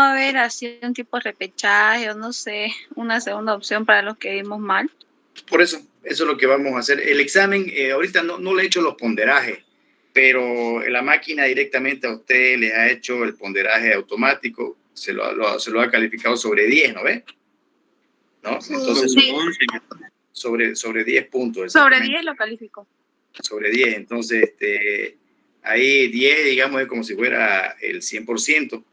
va a haber así un tipo de repechaje o no sé, una segunda opción para los que vimos mal? Por eso es lo que vamos a hacer. El examen, ahorita no le he hecho los ponderajes, pero la máquina directamente a usted les ha hecho el ponderaje automático, se lo ha calificado sobre 10, ¿no ve? ¿No? Entonces, sí. sobre 10 puntos. Sobre 10 lo calificó. Sobre 10, entonces ahí 10, digamos, es como si fuera el 100%.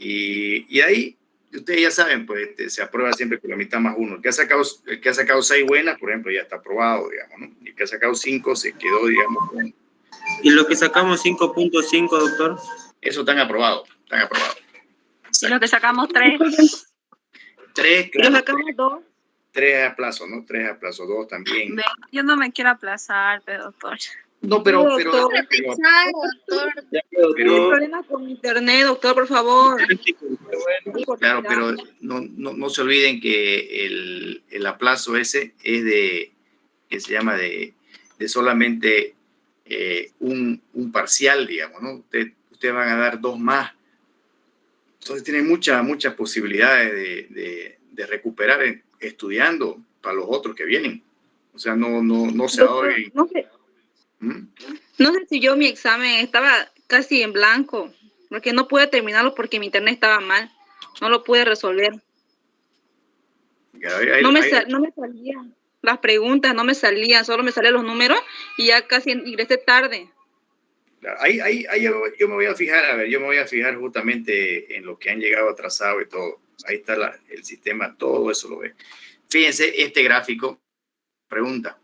Y ahí, ustedes ya saben, pues se aprueba siempre con la mitad más uno. El que ha sacado 6 buenas, por ejemplo, ya está aprobado, digamos, ¿no? Y el que ha sacado 5 se quedó, digamos, con... ¿Y lo que sacamos 5.5, doctor? Eso están aprobado, están aprobado. Y lo que sacamos 3. 3, claro. Y lo sacamos 2. 3 a plazo, ¿no? 3 a plazo, 2 también. Yo no me quiero aplazar, pero doctor. No, pero problema con internet, doctor, por favor. Claro, pero no se olviden que el aplazo ese es que se llama de solamente un parcial, digamos, ¿no? Ustedes van a dar 2 más. Entonces tienen muchas posibilidades de recuperar estudiando para los otros que vienen. O sea, no se ahoguen. No sé si yo mi examen estaba casi en blanco, porque no pude terminarlo porque mi internet estaba mal. No lo pude resolver. No me salían las preguntas, no me salían, solo me salían los números y ya casi ingresé tarde. Ahí yo me voy a fijar, yo me voy a fijar justamente en lo que han llegado atrasado y todo. Ahí está el sistema, todo eso lo ve. Fíjense, este gráfico, pregunta,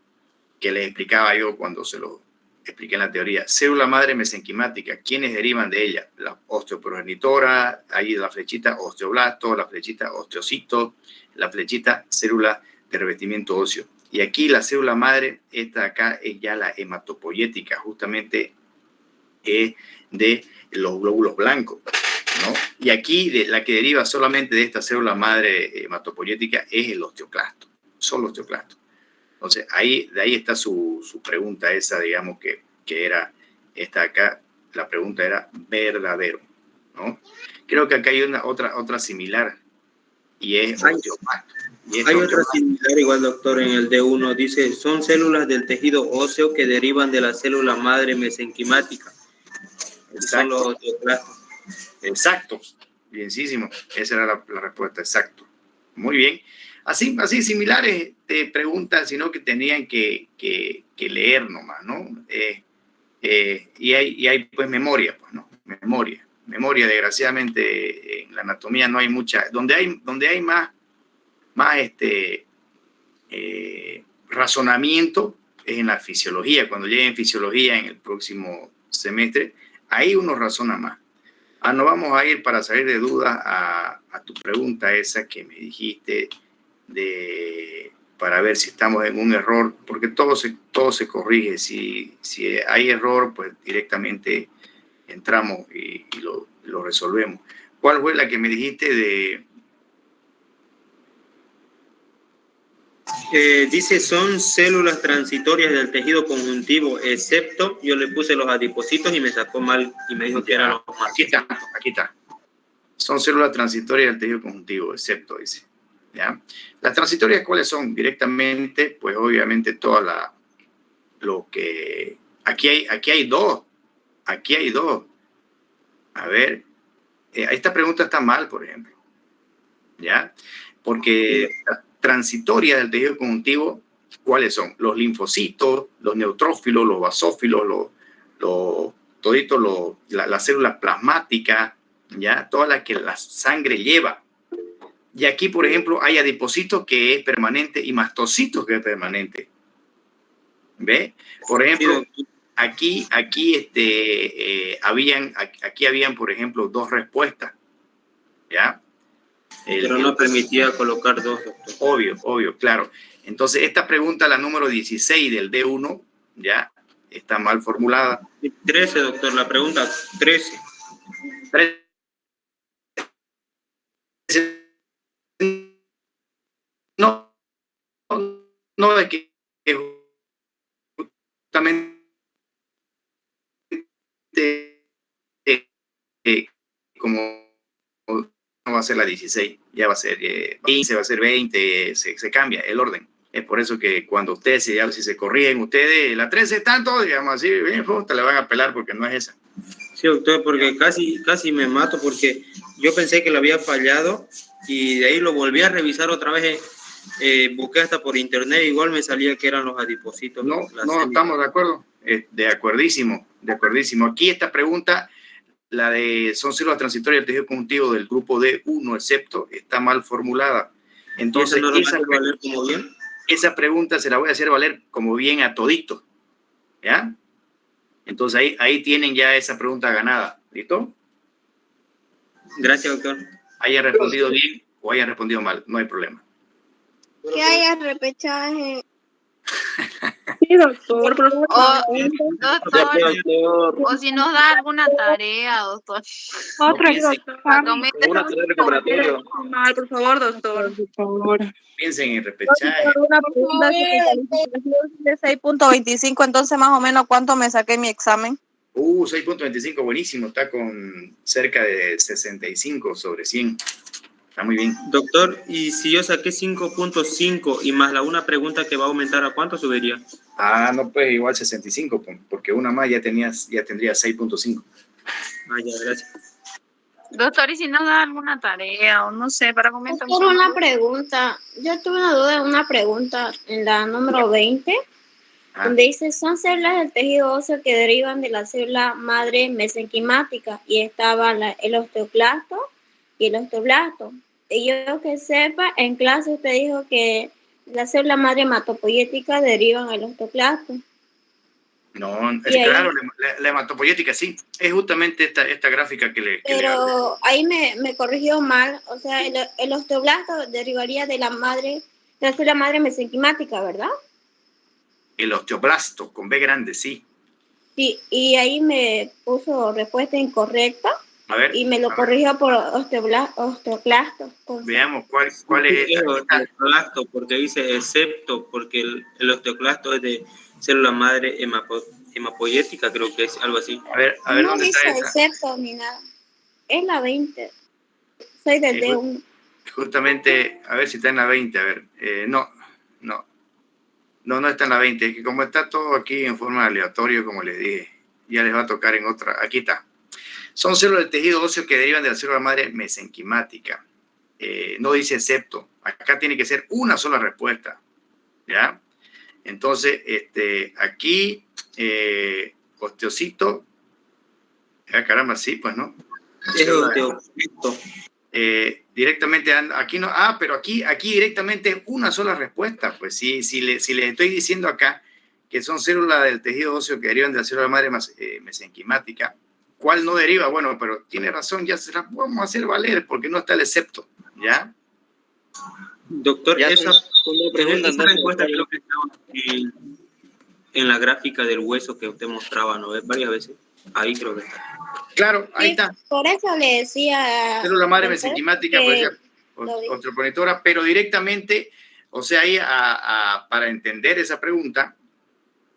que les explicaba yo cuando se lo expliqué en la teoría. Célula madre mesenquimática, ¿quiénes derivan de ella? La osteoprogenitora, ahí la flechita osteoblasto, la flechita osteocito, la flechita célula de revestimiento óseo. Y aquí la célula madre, esta acá es ya la hematopoyética, justamente de los glóbulos blancos, ¿no? Y aquí la que deriva solamente de esta célula madre hematopoyética es el osteoclasto, solo osteoclasto. Entonces, de ahí está su pregunta esa, digamos, que era esta acá, la pregunta era verdadero, ¿no? Creo que acá hay otra similar, y es osteoclasto. Hay otra similar igual, doctor, en el D1. Dice, son células del tejido óseo que derivan de la célula madre mesenquimática. Son los osteoclastos. Exacto, bienísimo. Esa era la respuesta, exacto. Muy bien. Así similares de preguntas, sino que tenían que leer nomás, ¿no? Y hay pues memoria, pues, ¿no? Memoria, desgraciadamente, en la anatomía no hay mucha. Donde hay más razonamiento es en la fisiología. Cuando llegue en fisiología en el próximo semestre, ahí uno razona más. Nos vamos a ir, para salir de dudas, a tu pregunta esa que me dijiste para ver si estamos en un error, porque todo se corrige. Si hay error, pues directamente entramos y lo resolvemos. ¿Cuál fue la que me dijiste dice, son células transitorias del tejido conjuntivo, excepto, yo le puse los adipocitos y me sacó mal y me dijo que eran los más. Aquí está. Son células transitorias del tejido conjuntivo, excepto, dice. ¿Ya? Las transitorias, ¿cuáles son? Directamente, pues obviamente toda lo que... Aquí hay dos. A ver, esta pregunta está mal, por ejemplo. ¿Ya? Porque transitoria del tejido conjuntivo, ¿cuáles son? Los linfocitos, los neutrófilos, los basófilos, las células plasmáticas, ¿ya? Todas las que la sangre lleva. Y aquí, por ejemplo, hay adipocitos que es permanente y mastocitos que es permanente. ¿Ve? Por ejemplo, aquí habían, por ejemplo, 2 respuestas. ¿Ya? Pero no permitía colocar 2, doctor. Obvio, claro. Entonces, esta pregunta, la número 16 del D1, ya está mal formulada. 13, doctor, la pregunta 13. No, es que justamente como no va a ser la 16, ya va a ser 15, va a ser 20, se cambia el orden. Es por eso que cuando ustedes, si se corrigen ustedes, la 13 tanto, digamos así, bien, te la van a pelar porque no es esa. Sí, doctor, porque casi me mato porque yo pensé que lo había fallado y de ahí lo volví a revisar otra vez. Busqué hasta por internet, igual me salía que eran los adipocitos. No, estamos de acuerdo. De acuerdísimo. Aquí esta pregunta, la de son células transitorias del tejido conjuntivo del grupo D1, excepto, está mal formulada. Entonces, no valer como bien. Esa pregunta se la voy a hacer valer como bien a todito. ¿Ya? Entonces, ahí tienen ya esa pregunta ganada. ¿Listo? Gracias, doctor. Hayan respondido bien o hayan respondido mal, no hay problema. Que haya repechaje. Sí, doctor. Doctor, o si nos da alguna tarea, doctor. Otra, doctor. Una tarea recuperatoria. Mal, por favor, doctor. Por favor. Piensen en repechaje. Una pregunta de 6.25, entonces más o menos ¿cuánto me saqué en mi examen? 6.25, buenísimo. Está con cerca de 65 sobre 100. Está muy bien. Doctor, y si yo saqué 5.5 y más una pregunta que va a aumentar, ¿a cuánto subiría? No, pues igual 65, porque una más ya tendría 6.5. Ya, gracias. Doctor, y si nos da alguna tarea o no sé, para comentar. Doctor, una pregunta. Yo tuve una duda de una pregunta en la número 20, donde dice, son células del tejido óseo que derivan de la célula madre mesenquimática y estaba el osteoclasto y el osteoblasto. Y yo que sepa, en clase usted dijo que la célula madre hematopoyética derivan el osteoclasto. No, es claro, la hematopoyética sí, es justamente esta gráfica que le... Pero ahí me corrigió mal, o sea, el osteoblasto derivaría de la célula madre mesenquimática, ¿verdad? El osteoblasto, con B grande, sí. Sí, y ahí me puso respuesta incorrecta. A ver, y me lo corrigió por osteoclasto. Veamos cuál es el osteoclasto, porque dice excepto, porque el osteoclasto es de célula madre hemapoyética, creo que es algo así. A ver, no ¿dónde dice está esa? excepto ni nada. Es la 20. Soy del D1. Justamente, a ver si está en la 20, a ver. No está en la 20, es que como está todo aquí en forma aleatoria, como les dije, ya les va a tocar en otra. Aquí está. Son células del tejido óseo que derivan de la célula madre mesenquimática. No dice excepto. Acá tiene que ser una sola respuesta. ¿Ya? Entonces, aquí, osteocito. Caramba, sí, pues, ¿no? Es osteocito. Directamente, aquí no. Pero aquí directamente es una sola respuesta. Pues si les estoy diciendo acá que son células del tejido óseo que derivan de la célula madre mesenquimática, ¿cuál no deriva? Bueno, pero tiene razón, ya se la podemos hacer valer porque no está el excepto, ¿ya? Doctor, ya esa pregunta, esa respuesta creo que estaba en la gráfica del hueso que usted mostraba, ¿no? Varias veces. Ahí creo que está. Claro, ahí está. Por eso le decía... Célula madre mesenquimática, osteoponitora, pero directamente, o sea, ahí para entender esa pregunta,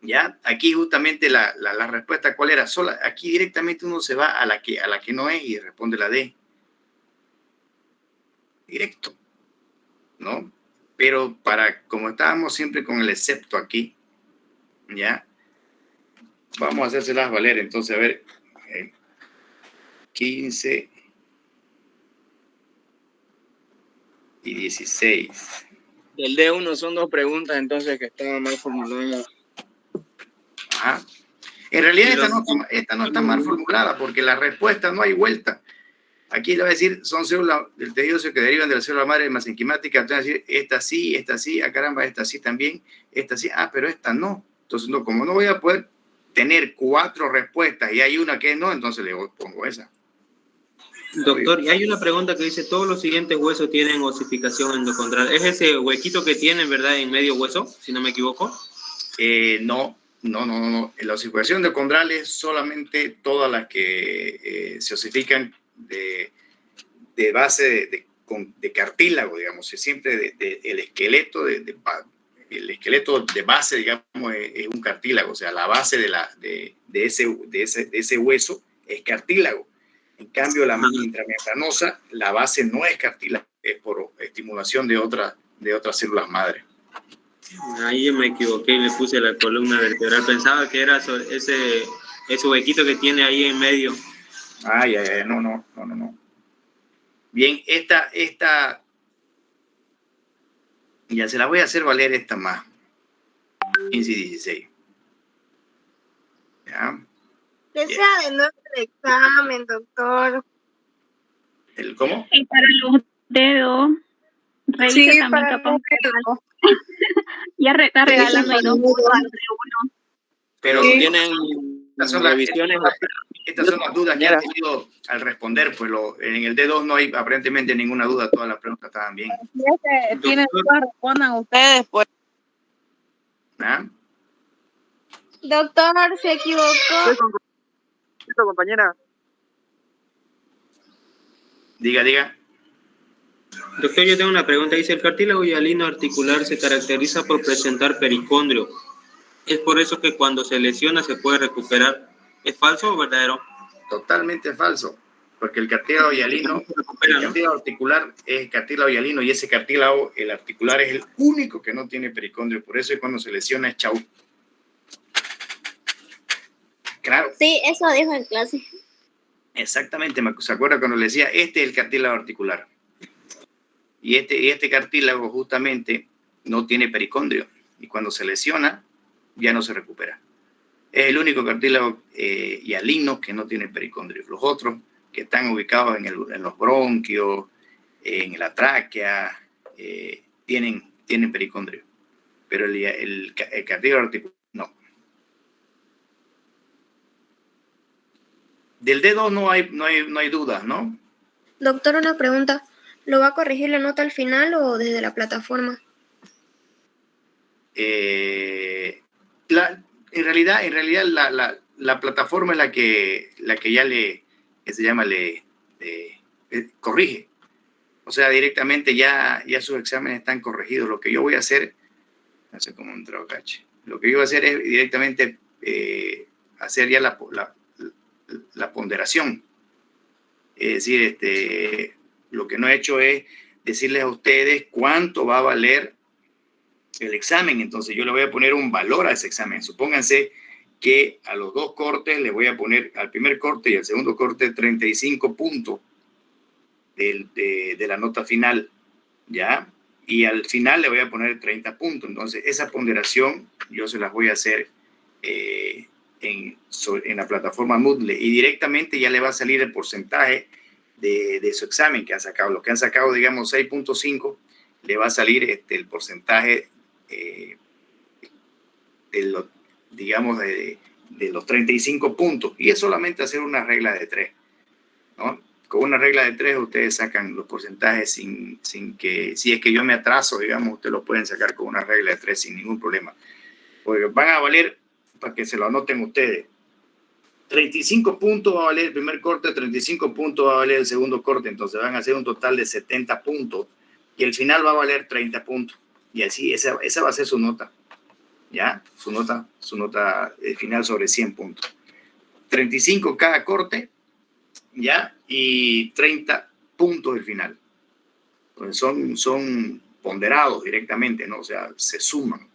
¿ya? Aquí justamente la respuesta, ¿cuál era? Aquí directamente uno se va a la que no es y responde la D. Directo, ¿no? Pero como estábamos siempre con el excepto aquí, ¿ya? Vamos a hacérselas valer, entonces, a ver, 15 y 16. El D1 son dos preguntas, entonces, que estaban mal formuladas. Ajá. En realidad esta no está mal formulada porque la respuesta no hay vuelta. Aquí le va a decir, son células del tejido óseo que derivan de la célula madre mesenquimática. Entonces, esta sí, caramba, esta sí también, esta sí, pero esta no. Entonces, no, como no voy a poder tener 4 respuestas y hay una que no, entonces le pongo esa. Doctor, y hay una pregunta que dice, ¿todos los siguientes huesos tienen osificación endocondral? ¿Es ese huequito que tienen, verdad, en medio hueso, si no me equivoco? No. La osificación endocondral es solamente todas las que se osifican de base de cartílago, digamos, siempre el esqueleto el esqueleto de base, digamos, es un cartílago, o sea, la base de ese hueso es cartílago. En cambio, la intramembranosa, la base no es cartílago, es por estimulación de otras células madre. Ahí yo me equivoqué y le puse la columna vertebral. Pensaba que era ese huequito que tiene ahí en medio. No. Bien, esta, ya se la voy a hacer valer esta más. 15 y 16. ¿Ya? Que sea de nuevo el examen, doctor. ¿El cómo? Y para los dedos, revise también para capaz los que ya está regalando ahí 2 puntos entre uno. Pero Sí. Tienen estas son revisiones. estas son las dudas que han tenido al responder. Pues en el D2 no hay aparentemente ninguna duda. Todas las preguntas estaban bien. Tienen dudas, respondan ustedes, pues. ¿Ah? Doctor, se equivocó. Compañera. Diga. Doctor, yo tengo una pregunta. Dice, el cartílago hialino articular se caracteriza por presentar pericondrio. ¿Es por eso que cuando se lesiona se puede recuperar? ¿Es falso o verdadero? Totalmente falso. Porque el cartílago hialino, el cartílago articular es cartílago hialino y ese cartílago, el articular, es el único que no tiene pericondrio. Por eso cuando se lesiona es chau. Claro. Sí, eso dijo en clase. Exactamente, se acuerda cuando le decía, este es el cartílago articular. Y este cartílago justamente no tiene pericondrio. Y cuando se lesiona, ya no se recupera. Es el único cartílago hialino que no tiene pericondrio. Los otros que están ubicados en los bronquios, en la tráquea, tienen pericondrio. Pero el cartílago articular no. Del D2 no hay dudas, ¿no? Doctor, una pregunta. ¿Lo va a corregir la nota al final o desde la plataforma? En realidad la plataforma es la que ya le corrige. O sea, directamente ya sus exámenes están corregidos. Lo que yo voy a hacer, no sé cómo entró Cache. Lo que yo voy a hacer es directamente hacer ya la ponderación. Es decir, lo que no he hecho es decirles a ustedes cuánto va a valer el examen. Entonces yo le voy a poner un valor a ese examen. Supónganse que a los 2 cortes le voy a poner al primer corte y al segundo corte 35 puntos de la nota final, ¿ya? Y al final le voy a poner 30 puntos. Entonces esa ponderación yo se las voy a hacer en la plataforma Moodle y directamente ya le va a salir el porcentaje de su examen que han sacado. Los que han sacado, digamos, 6.5, le va a salir el porcentaje de los 35 puntos. Y es solamente hacer una regla de 3, ¿no? Con una regla de 3 ustedes sacan los porcentajes sin que, si es que yo me atraso, digamos, ustedes lo pueden sacar con una regla de 3 sin ningún problema. Porque van a valer, para que se lo anoten ustedes, 35 puntos va a valer el primer corte, 35 puntos va a valer el segundo corte, entonces van a hacer un total de 70 puntos y el final va a valer 30 puntos. Y así, esa va a ser su nota, ¿ya? Su nota final sobre 100 puntos. 35 cada corte, ¿ya? Y 30 puntos el final. Entonces son ponderados directamente, ¿no? O sea, se suman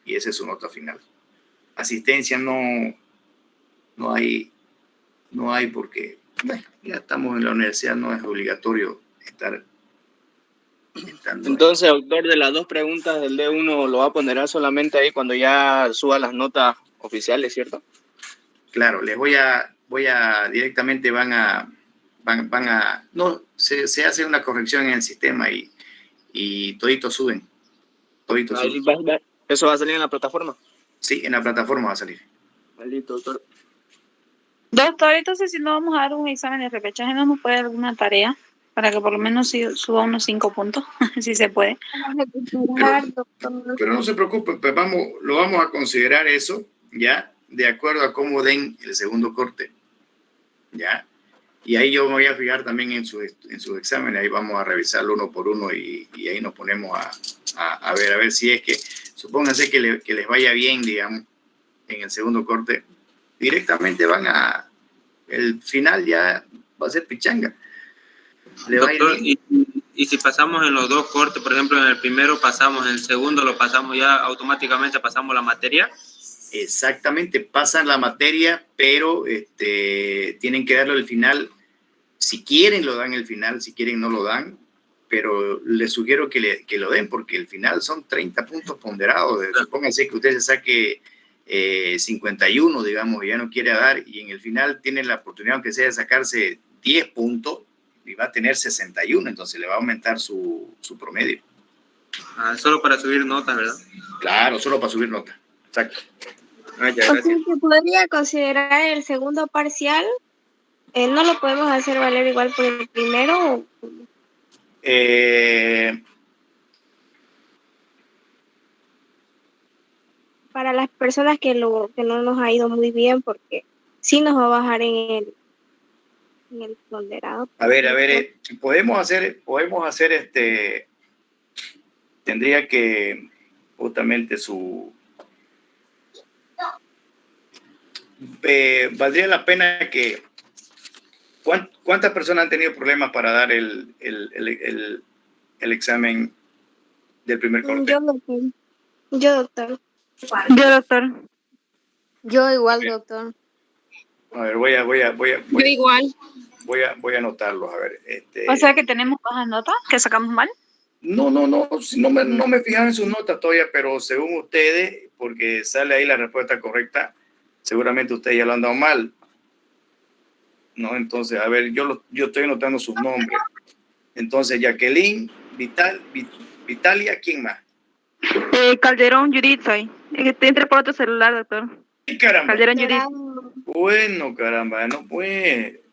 y esa es su nota final. Asistencia no hay porque, bueno, ya estamos en la universidad, no es obligatorio estar. Entonces, doctor, de las 2 preguntas del D1 lo va a poner solamente ahí cuando ya suba las notas oficiales, ¿cierto? Claro, les voy a directamente se hace una corrección en el sistema y toditos suben. ¿Eso va a salir en la plataforma? Sí, en la plataforma va a salir. Maldito, doctor. Doctor, entonces si no vamos a dar un examen de repechaje, ¿no nos puede dar alguna tarea para que por lo menos suba unos 5 puntos, si se puede? Pero no se preocupen, pues lo vamos a considerar eso, ¿ya? De acuerdo a cómo den el segundo corte, ¿ya? Y ahí yo me voy a fijar también en sus exámenes, ahí vamos a revisarlo uno por uno y ahí nos ponemos a ver si es que, supónganse que les vaya bien, digamos, en el segundo corte, directamente van el final ya va a ser pichanga. Le va a ir Doctor, bien. y si pasamos en los dos cortes, por ejemplo, en el primero pasamos, en el segundo lo pasamos, ya automáticamente pasamos la materia. Exactamente, pasan la materia, pero tienen que darlo al final. Si quieren, lo dan al final, si quieren, no lo dan, pero les sugiero que lo den, porque el final son 30 puntos ponderados. Supónganse que usted se saque 51, digamos, y ya no quiere dar, y en el final tiene la oportunidad, aunque sea, de sacarse 10 puntos, y va a tener 61, entonces le va a aumentar su promedio. Solo para subir notas, ¿verdad? Claro, solo para subir notas. Exacto. Ya, O sea, gracias. que podría considerar el segundo parcial. ¿No lo podemos hacer valer igual por el primero? Para las personas que no nos ha ido muy bien, porque sí nos va a bajar en el ponderado. A ver, podemos hacer tendría que justamente valdría la pena que ¿cuántas personas han tenido problemas para dar el examen del primer corte? Yo, doctor. Yo, doctor. Yo igual, doctor. A ver, voy Yo igual. a anotarlos, a ver. O sea que tenemos bajas notas, que sacamos mal. No me fijaba en sus notas todavía, pero según ustedes, porque sale ahí la respuesta correcta, seguramente ustedes ya lo han dado mal, ¿no? Entonces, a ver, yo estoy anotando sus nombres. Entonces, Jacqueline, Vitalia, ¿quién más? Calderón, Judith, soy. Entré por otro celular, doctor. Caramba. Calderón, Judith. Bueno, caramba, no puede.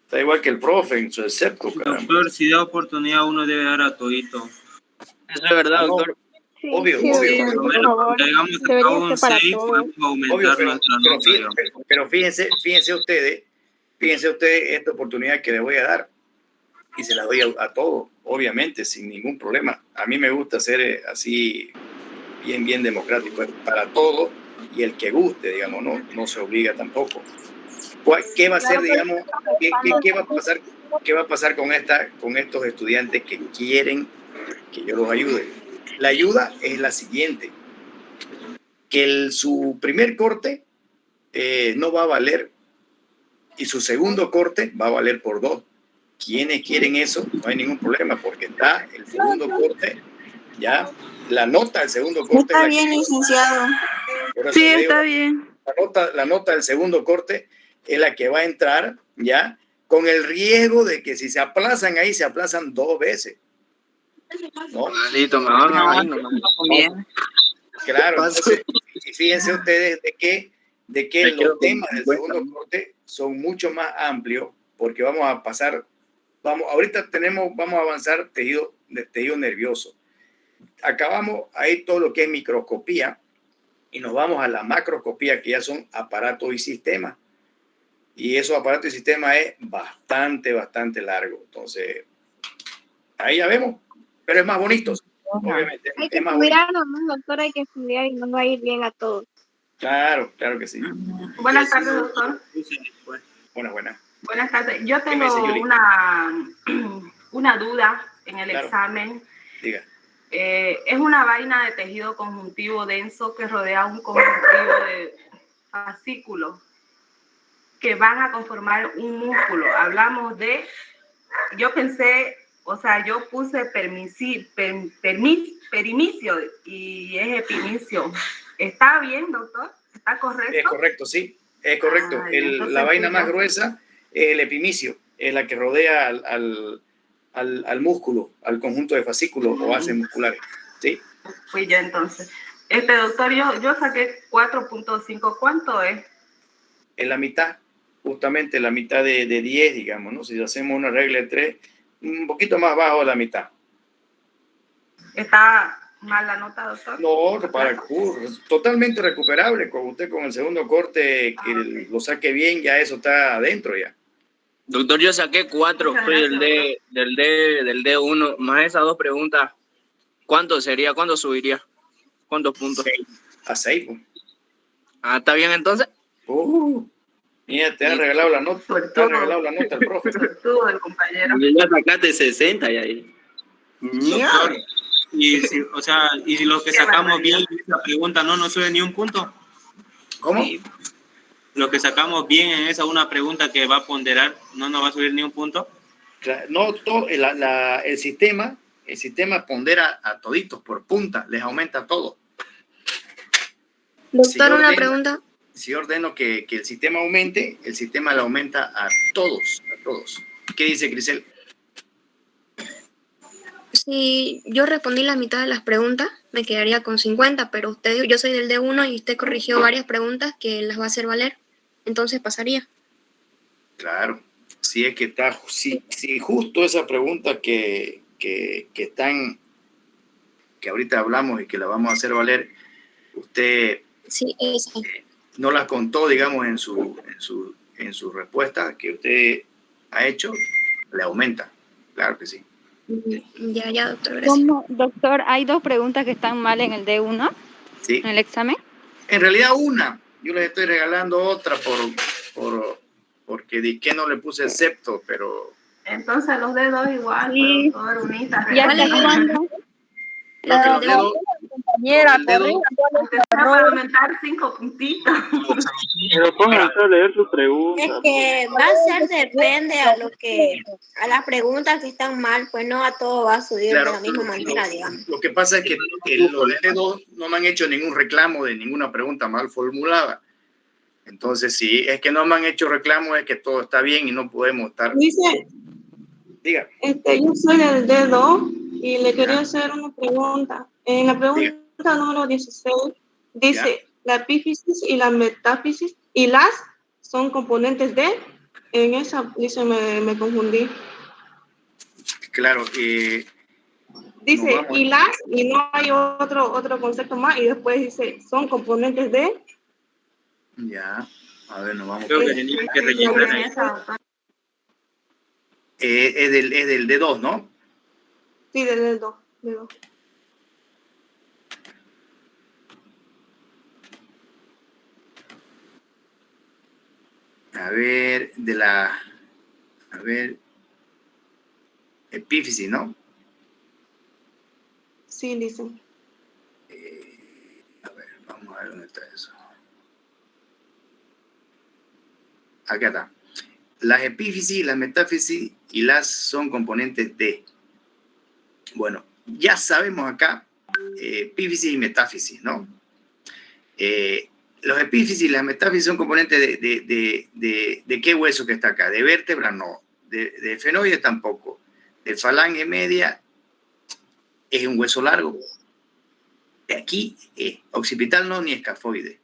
Está igual que el profe en su excepto, caramba. Doctor, si da oportunidad, uno debe dar a todito. Eso es verdad, doctor. Sí, Obvio, sí, obvio. doctor, por favor. Digamos que Debería acabo un ser para 6, todos. podemos aumentar Obvio, nuestra nota. pero fíjense ustedes esta oportunidad que le voy a dar, y se la doy a todos, obviamente, sin ningún problema. A mí me gusta ser así bien democrático, para todos, y el que guste, digamos, no se obliga tampoco. ¿Qué va a ser, digamos, qué va a pasar con estos estudiantes que quieren que yo los ayude? La ayuda es la siguiente, que su primer corte no va a valer y su segundo corte va a valer por 2. ¿Quiénes quieren eso? No hay ningún problema, porque está el segundo corte, ya, la nota del segundo corte. Está bien, licenciado. Sí, está bien. La nota del segundo corte es la que va a entrar, ya, con el riesgo de que si se aplazan ahí, se aplazan 2 veces. ¿No? Maldito, me van a ir, no me Claro, entonces, fíjense ustedes de que los temas del segundo corte son mucho más amplios, porque vamos a avanzar tejido nervioso. Acabamos ahí todo lo que es microscopía y nos vamos a la macroscopía, que ya son aparatos y sistemas. Y esos aparatos y sistemas es bastante largo. Entonces, ahí ya vemos, pero es más bonito, obviamente. Hay que Es más estudiar, bonito. nomás, doctor, hay que estudiar y nos va a ir bien a todos. Claro que sí. Buenas tardes, doctor. Buenas. Buenas tardes. Yo ¿Qué me tengo dice, Yuli? una duda en el Claro. examen. Diga. Es una vaina de tejido conjuntivo denso que rodea un conjuntivo de fascículos que van a conformar un músculo. Hablamos de, yo pensé, o sea, yo puse perimicio y es epimicio. ¿Está bien, doctor? ¿Está correcto? Es correcto, sí. Es correcto. La vaina más gruesa es el epimicio, es la que rodea al músculo, al conjunto de fascículos o bases musculares. ¿Sí? Fui yo entonces. Doctor, yo saqué 4.5. ¿Cuánto es? En la mitad, justamente la mitad de 10, digamos, ¿no? Si hacemos una regla de 3, un poquito más bajo de la mitad. ¿Está mal la nota, doctor? No, totalmente recuperable. Con usted con el segundo corte, que lo saque bien, ya eso está adentro ya. Doctor, yo saqué 4, fui del D1, más esas 2 preguntas. ¿Cuánto sería? ¿Cuánto subiría? ¿Cuántos puntos? 6. A 6, pues. ¿Está bien entonces? Mira, te ha regalado la nota. Te ha regalado la nota el profe. Todo el compañero. Ya sacaste 60 y ahí. Doctor, y si, o sea, y si los que Qué sacamos bien barbaridad. esa pregunta no nos sube ni un punto. ¿Cómo? Los que sacamos bien en esa una pregunta que va a ponderar no nos va a subir ni un punto. No, todo, el sistema pondera a toditos por punta, les aumenta todo. Doctor, una pregunta. Si yo ordeno que el sistema aumente, el sistema le aumenta a todos, a todos. ¿Qué dice Grisel? Si yo respondí la mitad de las preguntas, me quedaría con 50, pero usted, yo soy del D1 y usted corrigió varias preguntas que las va a hacer valer. Entonces pasaría. Claro, si es que está, si justo esa pregunta que están, que ahorita hablamos y que la vamos a hacer valer, usted Sí, esa. no las contó, digamos, en su respuesta que usted ha hecho, le aumenta. Claro que sí. Ya, doctor, gracias. Doctor, hay 2 preguntas que están mal en el D1, Sí. en el examen. En realidad una, yo les estoy regalando otra porque di que no le puse excepto, pero Entonces los dedos igual, Sí. doctor, unitas. ¿Y hasta ¿Cuál es? cuándo? lo que los dedos, Compañera, los dedos, Aunque sea para aumentar 5 puntitos. Pero pónganse a leer sus Es preguntas. que va a ser depende a las preguntas que están mal, pues no a todo va a subir claro, de la misma manera, digamos. lo que pasa es que los dedos no me han hecho ningún reclamo de ninguna pregunta mal formulada. Entonces, si es que no me han hecho reclamo, es que todo está bien y no podemos estar. Dice, Diga, yo soy del dedo y le quería hacer una pregunta. En la pregunta número 16 dice, la epífisis y la metáfisis y las son componentes de, en esa dice me confundí. claro, Dice, vamos. y las, y no hay otro concepto más, y después dice, son componentes de. Ya, a ver, nos vamos. Creo que tenía que rellenar ahí. Es del D2, ¿no? Sí, del dedo. dedo. A ver, epífisis, ¿no? Sí, dice. A ver, vamos a ver dónde está eso. Acá está. Las epífisis, las metáfisis y las son componentes de. Bueno, ya sabemos acá epífisis y metáfisis, ¿no? Los epífisis y las metáfisis son componentes de qué hueso que está acá. De vértebra no. De efenoide tampoco. De falange media es un hueso largo. De aquí, occipital no, ni escafoide.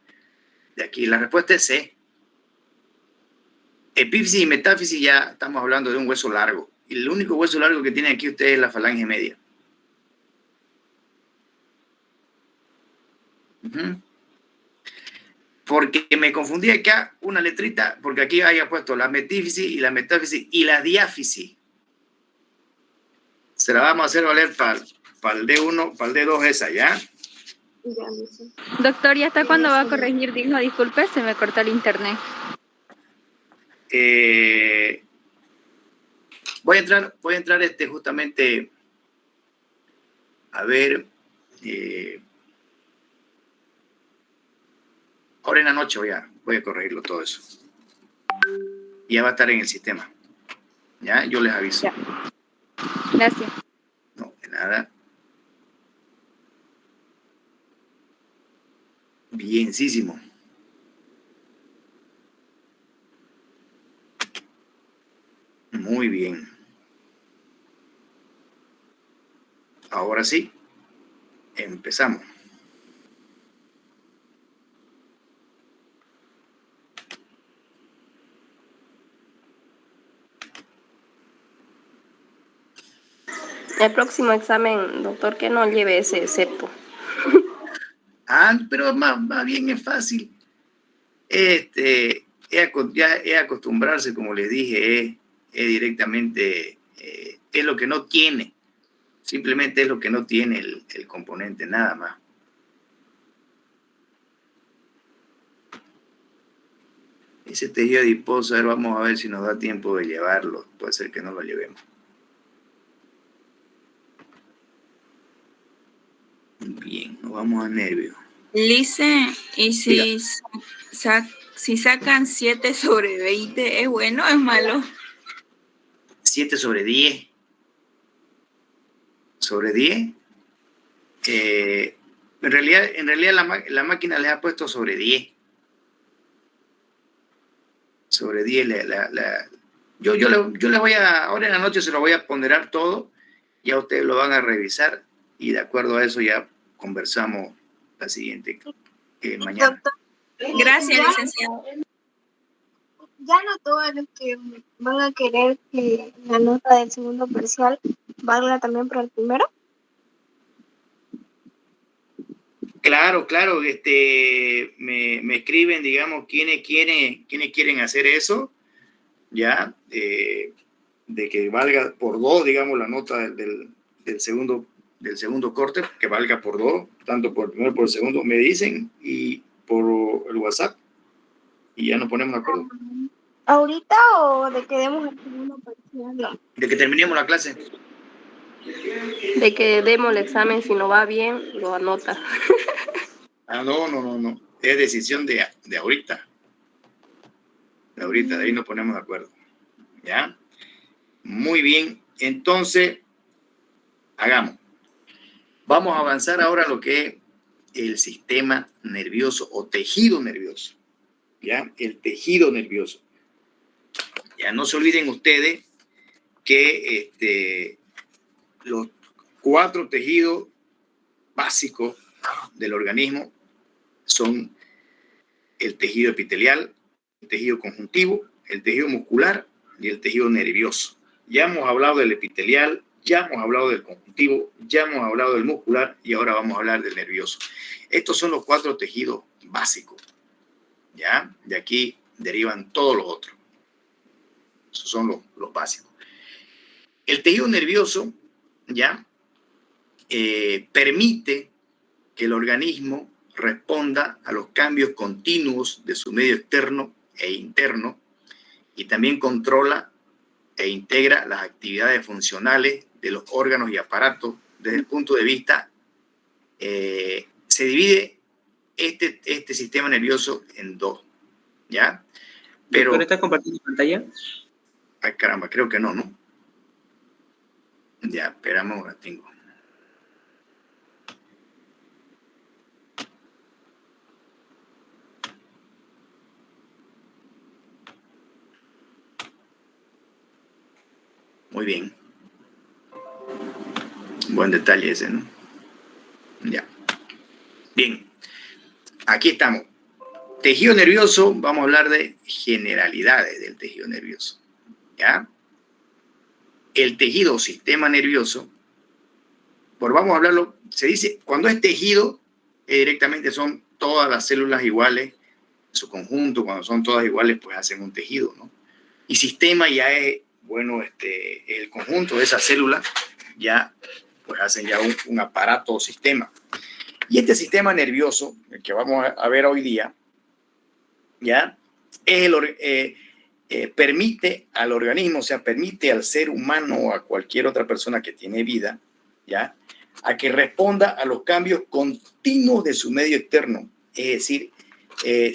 De aquí, la respuesta es C. Epífisis y metáfisis ya estamos hablando de un hueso largo. Y el único hueso largo que tiene aquí ustedes es la falange media. Porque me confundí acá una letrita, porque aquí había puesto la metífisis y la metáfisis y la diáfisis. Se la vamos a hacer valer para el D1, para el D2 esa, ¿ya? Ya, dice. Doctor, ¿y hasta cuándo va a corregir? Dijo, disculpe, se me cortó el internet. Voy a entrar justamente a ver ahora en la noche voy a corregirlo todo eso. Ya va a estar en el sistema. Ya, yo les aviso. Ya. Gracias. No, de nada. Bienísimo. Muy bien. Ahora sí, empezamos. El próximo examen, doctor, que no lleve ese excepto. Pero más bien es fácil. Ya es acostumbrarse, como les dije, es directamente, es lo que no tiene. Simplemente es lo que no tiene el componente, nada más. Ese tejido adiposo, a ver, vamos a ver si nos da tiempo de llevarlo. Puede ser que no lo llevemos. Bien, nos vamos a nervio. Lice, y Diga. si sacan 7 sobre 20, ¿es bueno o es malo? 7 sobre 10. Sobre 10. En realidad la máquina les ha puesto sobre 10. Sobre 10. Yo les voy a, ahora en la noche se lo voy a ponderar todo. Ya ustedes lo van a revisar y de acuerdo a eso ya conversamos la siguiente mañana. Doctor, Gracias, ya, licenciado. ya no todos los que van a querer que la nota del segundo parcial valga también para el primero. Claro, me escriben, digamos, quiénes quieren hacer eso, ya, de que valga por 2, digamos, la nota del segundo corte, que valga por 2, tanto por el primero como por el segundo, me dicen, y por el WhatsApp, y ya nos ponemos de acuerdo. ¿Ahorita o de que demos el segundo parcial? De que terminemos la clase. De que demos el examen, si no va bien, lo anota. No. Es decisión de ahorita. De ahorita, de ahí nos ponemos de acuerdo. ¿Ya? Muy bien. Entonces, hagamos. Vamos a avanzar ahora a lo que es el sistema nervioso o tejido nervioso. ¿Ya? El tejido nervioso. Ya no se olviden ustedes que los 4 tejidos básicos del organismo son el tejido epitelial, el tejido conjuntivo, el tejido muscular y el tejido nervioso. Ya hemos hablado del epitelial, ya hemos hablado del conjuntivo, ya hemos hablado del muscular y ahora vamos a hablar del nervioso. Estos son los 4 tejidos básicos. ¿Ya? De aquí derivan todos los otros. Esos son los básicos. El tejido nervioso, ¿ya? Permite que el organismo responda a los cambios continuos de su medio externo e interno y también controla e integra las actividades funcionales de los órganos y aparatos desde el punto de vista, se divide este sistema nervioso en 2, ¿ya? Pero, ¿Doctor, está compartiendo pantalla? Ay, caramba, creo que no. Ya, esperamos, ahora tengo. Muy bien. Buen detalle ese, ¿no? Ya. Bien. Aquí estamos. Tejido nervioso, vamos a hablar de generalidades del tejido nervioso. ¿Ya? El tejido o sistema nervioso, pues vamos a hablarlo, se dice, cuando es tejido, directamente son todas las células iguales, en su conjunto, cuando son todas iguales, pues hacen un tejido, ¿no? Y sistema ya es, bueno, el conjunto de esas células, ya, pues hacen ya un aparato o sistema. Y este sistema nervioso, el que vamos a ver hoy día, ya, es permite al organismo, o sea, permite al ser humano o a cualquier otra persona que tiene vida, ¿ya? A que responda a los cambios continuos de su medio externo. Es decir,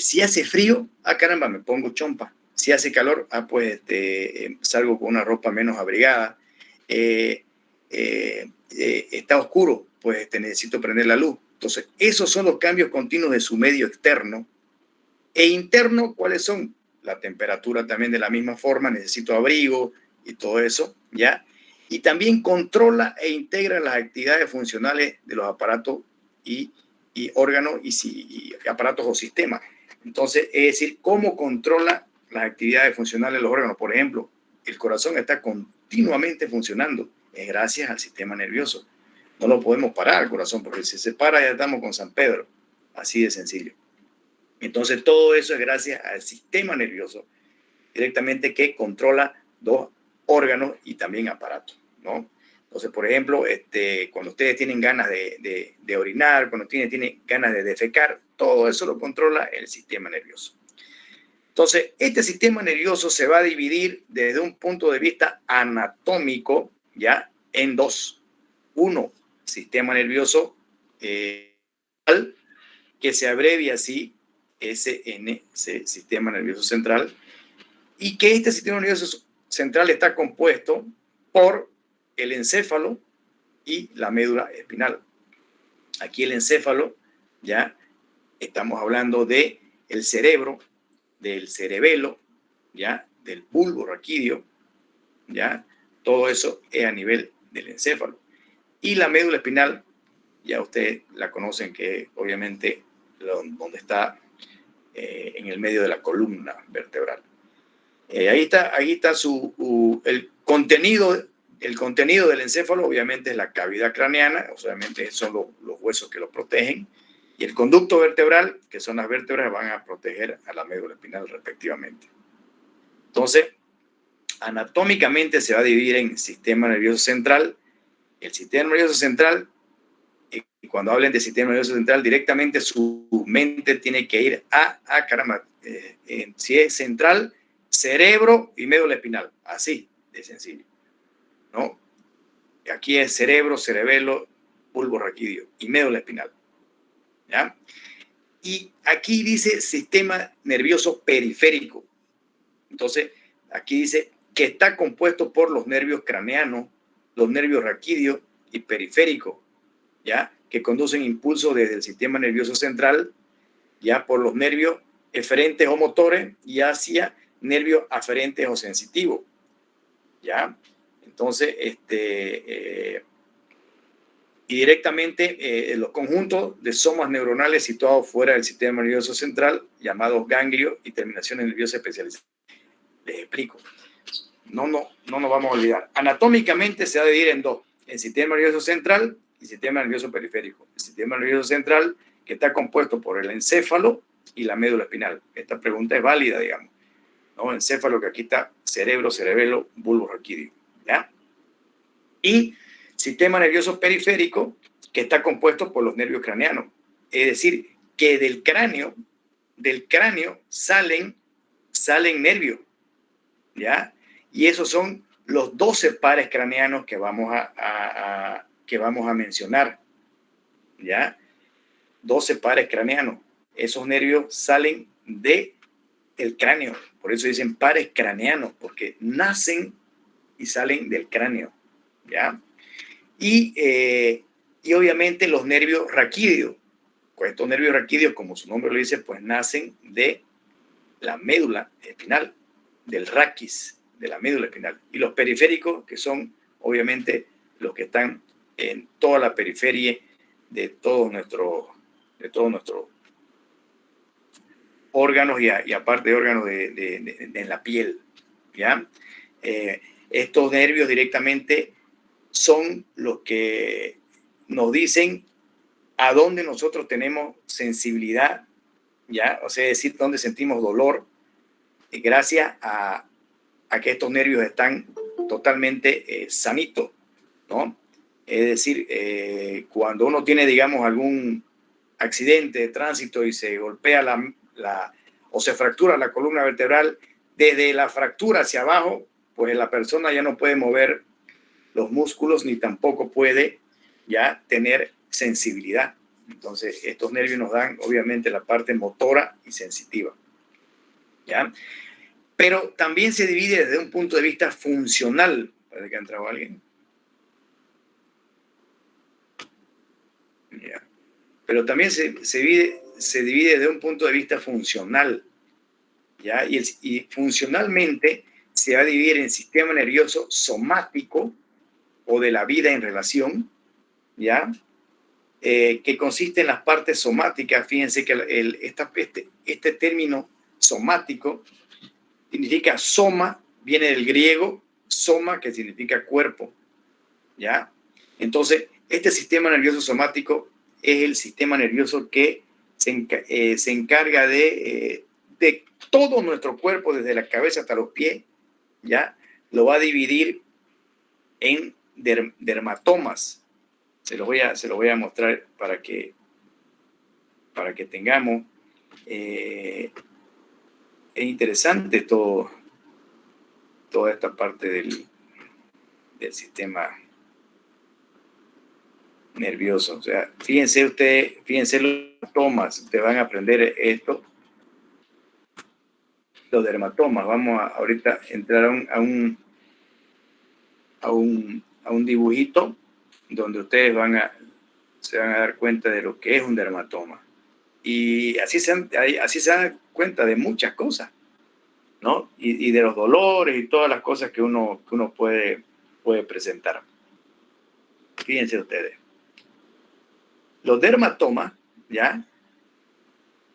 si hace frío, caramba, me pongo chompa. Si hace calor, pues salgo con una ropa menos abrigada. Está oscuro, pues necesito prender la luz. Entonces, esos son los cambios continuos de su medio externo. E interno, ¿cuáles son? La temperatura también de la misma forma, necesito abrigo y todo eso, ¿ya? Y también controla e integra las actividades funcionales de los aparatos y órganos y aparatos o sistemas. Entonces, es decir, ¿cómo controla las actividades funcionales de los órganos? Por ejemplo, el corazón está continuamente funcionando, es gracias al sistema nervioso. No lo podemos parar al corazón, porque si se para ya estamos con San Pedro, así de sencillo. Entonces, todo eso es gracias al sistema nervioso, directamente que controla 2 órganos y también aparatos, ¿no? Entonces, por ejemplo, cuando ustedes tienen ganas de orinar, cuando tienen ganas de defecar, todo eso lo controla el sistema nervioso. Entonces, este sistema nervioso se va a dividir desde un punto de vista anatómico, ya, en dos. Uno, sistema nervioso que se abrevia así, SNC, sistema nervioso central, y que este sistema nervioso central está compuesto por el encéfalo y la médula espinal. Aquí el encéfalo, ya estamos hablando de el cerebro, del cerebelo, ya del bulbo raquídeo, ya todo eso es a nivel del encéfalo. Y la médula espinal, ya ustedes la conocen, que obviamente donde está en el medio de la columna vertebral. Ahí está el contenido del encéfalo. Obviamente es la cavidad craneana, obviamente son los huesos que lo protegen, y el conducto vertebral, que son las vértebras, van a proteger a la médula espinal respectivamente. Entonces, anatómicamente se va a dividir en sistema nervioso central. El sistema nervioso central, y cuando hablen de sistema nervioso central, directamente su mente tiene que ir caramba, si es central, cerebro y médula espinal, así de sencillo, ¿no? Aquí es cerebro, cerebelo, bulbo raquídeo y médula espinal, ¿ya? Y aquí dice sistema nervioso periférico. Entonces, aquí dice que está compuesto por los nervios craneanos, los nervios raquídeos y periféricos, ¿ya? Que conducen impulsos desde el sistema nervioso central, ya, por los nervios eferentes o motores y hacia nervios aferentes o sensitivos, ¿ya? Entonces, y directamente los conjuntos de somas neuronales situados fuera del sistema nervioso central, llamados ganglios y terminaciones nerviosas especializadas. Les explico. No nos vamos a olvidar. Anatómicamente se va a dividir en dos: el sistema nervioso central y sistema nervioso periférico. El sistema nervioso central, que está compuesto por el encéfalo y la médula espinal. Esta pregunta es válida, digamos, ¿no? Encéfalo, que aquí está cerebro, cerebelo, bulbo raquídeo, ¿ya? Y sistema nervioso periférico, que está compuesto por los nervios craneanos. Es decir, que del cráneo salen nervios, ¿ya? Y esos son los 12 pares craneanos que vamos a mencionar, ¿ya? 12 pares craneanos. Esos nervios salen del cráneo, por eso dicen pares craneanos, porque nacen y salen del cráneo, ¿ya? Y obviamente los nervios raquídeos. Pues estos nervios raquídeos, como su nombre lo dice, pues nacen de la médula espinal, del raquis, de la médula espinal. Y los periféricos, que son obviamente los que están en toda la periferia de todos nuestros órganos y aparte de órganos en la piel, ¿ya? Estos nervios directamente son los que nos dicen a dónde nosotros tenemos sensibilidad, ¿ya? O sea, es decir, dónde sentimos dolor, gracias a que estos nervios están totalmente sanitos, ¿no? Es decir, cuando uno tiene, digamos, algún accidente de tránsito y se golpea o se fractura la columna vertebral, desde la fractura hacia abajo, pues la persona ya no puede mover los músculos ni tampoco puede ya tener sensibilidad. Entonces, estos nervios nos dan, obviamente, la parte motora y sensitiva, ¿ya? Pero también se divide desde un punto de vista funcional. Parece que ha entrado alguien. Ya. Pero también se divide desde un punto de vista funcional, ¿ya? Y funcionalmente se va a dividir en sistema nervioso somático o de la vida en relación, ¿ya? Que consiste en las partes somáticas. Fíjense que este término somático significa soma, viene del griego soma, que significa cuerpo, ¿ya? Entonces, este sistema nervioso somático es el sistema nervioso que se encarga de todo nuestro cuerpo, desde la cabeza hasta los pies, ¿ya? Lo va a dividir en dermatomas. Se lo voy a mostrar para que tengamos es interesante toda esta parte del sistema nervioso. O sea, fíjense los dermatomas, ustedes van a aprender esto. Los dermatomas, vamos a ahorita entrar a un dibujito donde ustedes se van a dar cuenta de lo que es un dermatoma. Y así se dan cuenta de muchas cosas, ¿no? Y de los dolores y todas las cosas que uno puede presentar. Fíjense ustedes. Los dermatomas, ¿ya?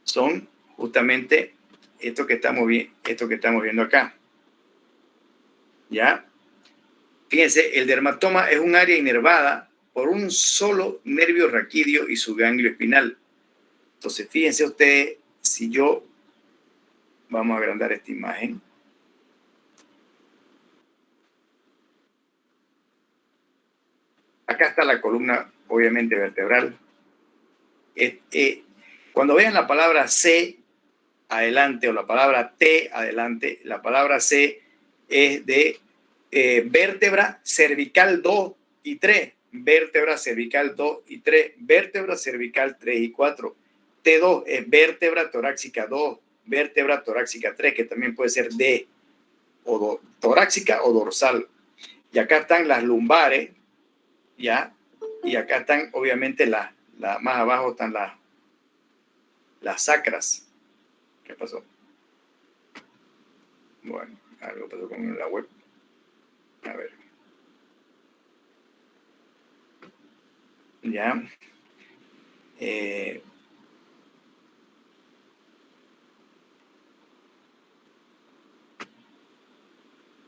Son justamente esto que estamos viendo acá. ¿Ya? Fíjense, el dermatoma es un área inervada por un solo nervio raquídeo y su ganglio espinal. Entonces, fíjense ustedes, vamos a agrandar esta imagen. Acá está la columna, obviamente, vertebral. Cuando vean la palabra C adelante o la palabra T adelante, la palabra C es de vértebra cervical 2 y 3, vértebra cervical 2 y 3, vértebra cervical 3 y 4. T2 es vértebra torácica 2, vértebra torácica 3, que también puede ser D, o torácica o dorsal. Y acá están las lumbares, ¿ya? Y acá están, obviamente, más abajo están las sacras. ¿Qué pasó? Bueno, algo pasó con la web. A ver. Ya.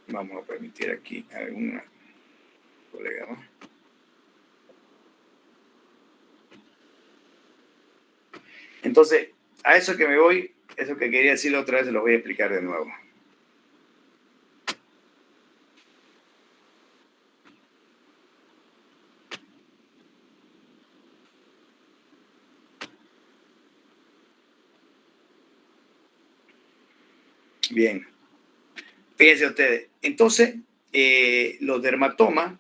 Vamos a permitir aquí a alguna colega más. Entonces, a eso que me voy, eso que quería decirlo otra vez, se lo voy a explicar de nuevo. Bien. Fíjense ustedes. Entonces, los dermatomas,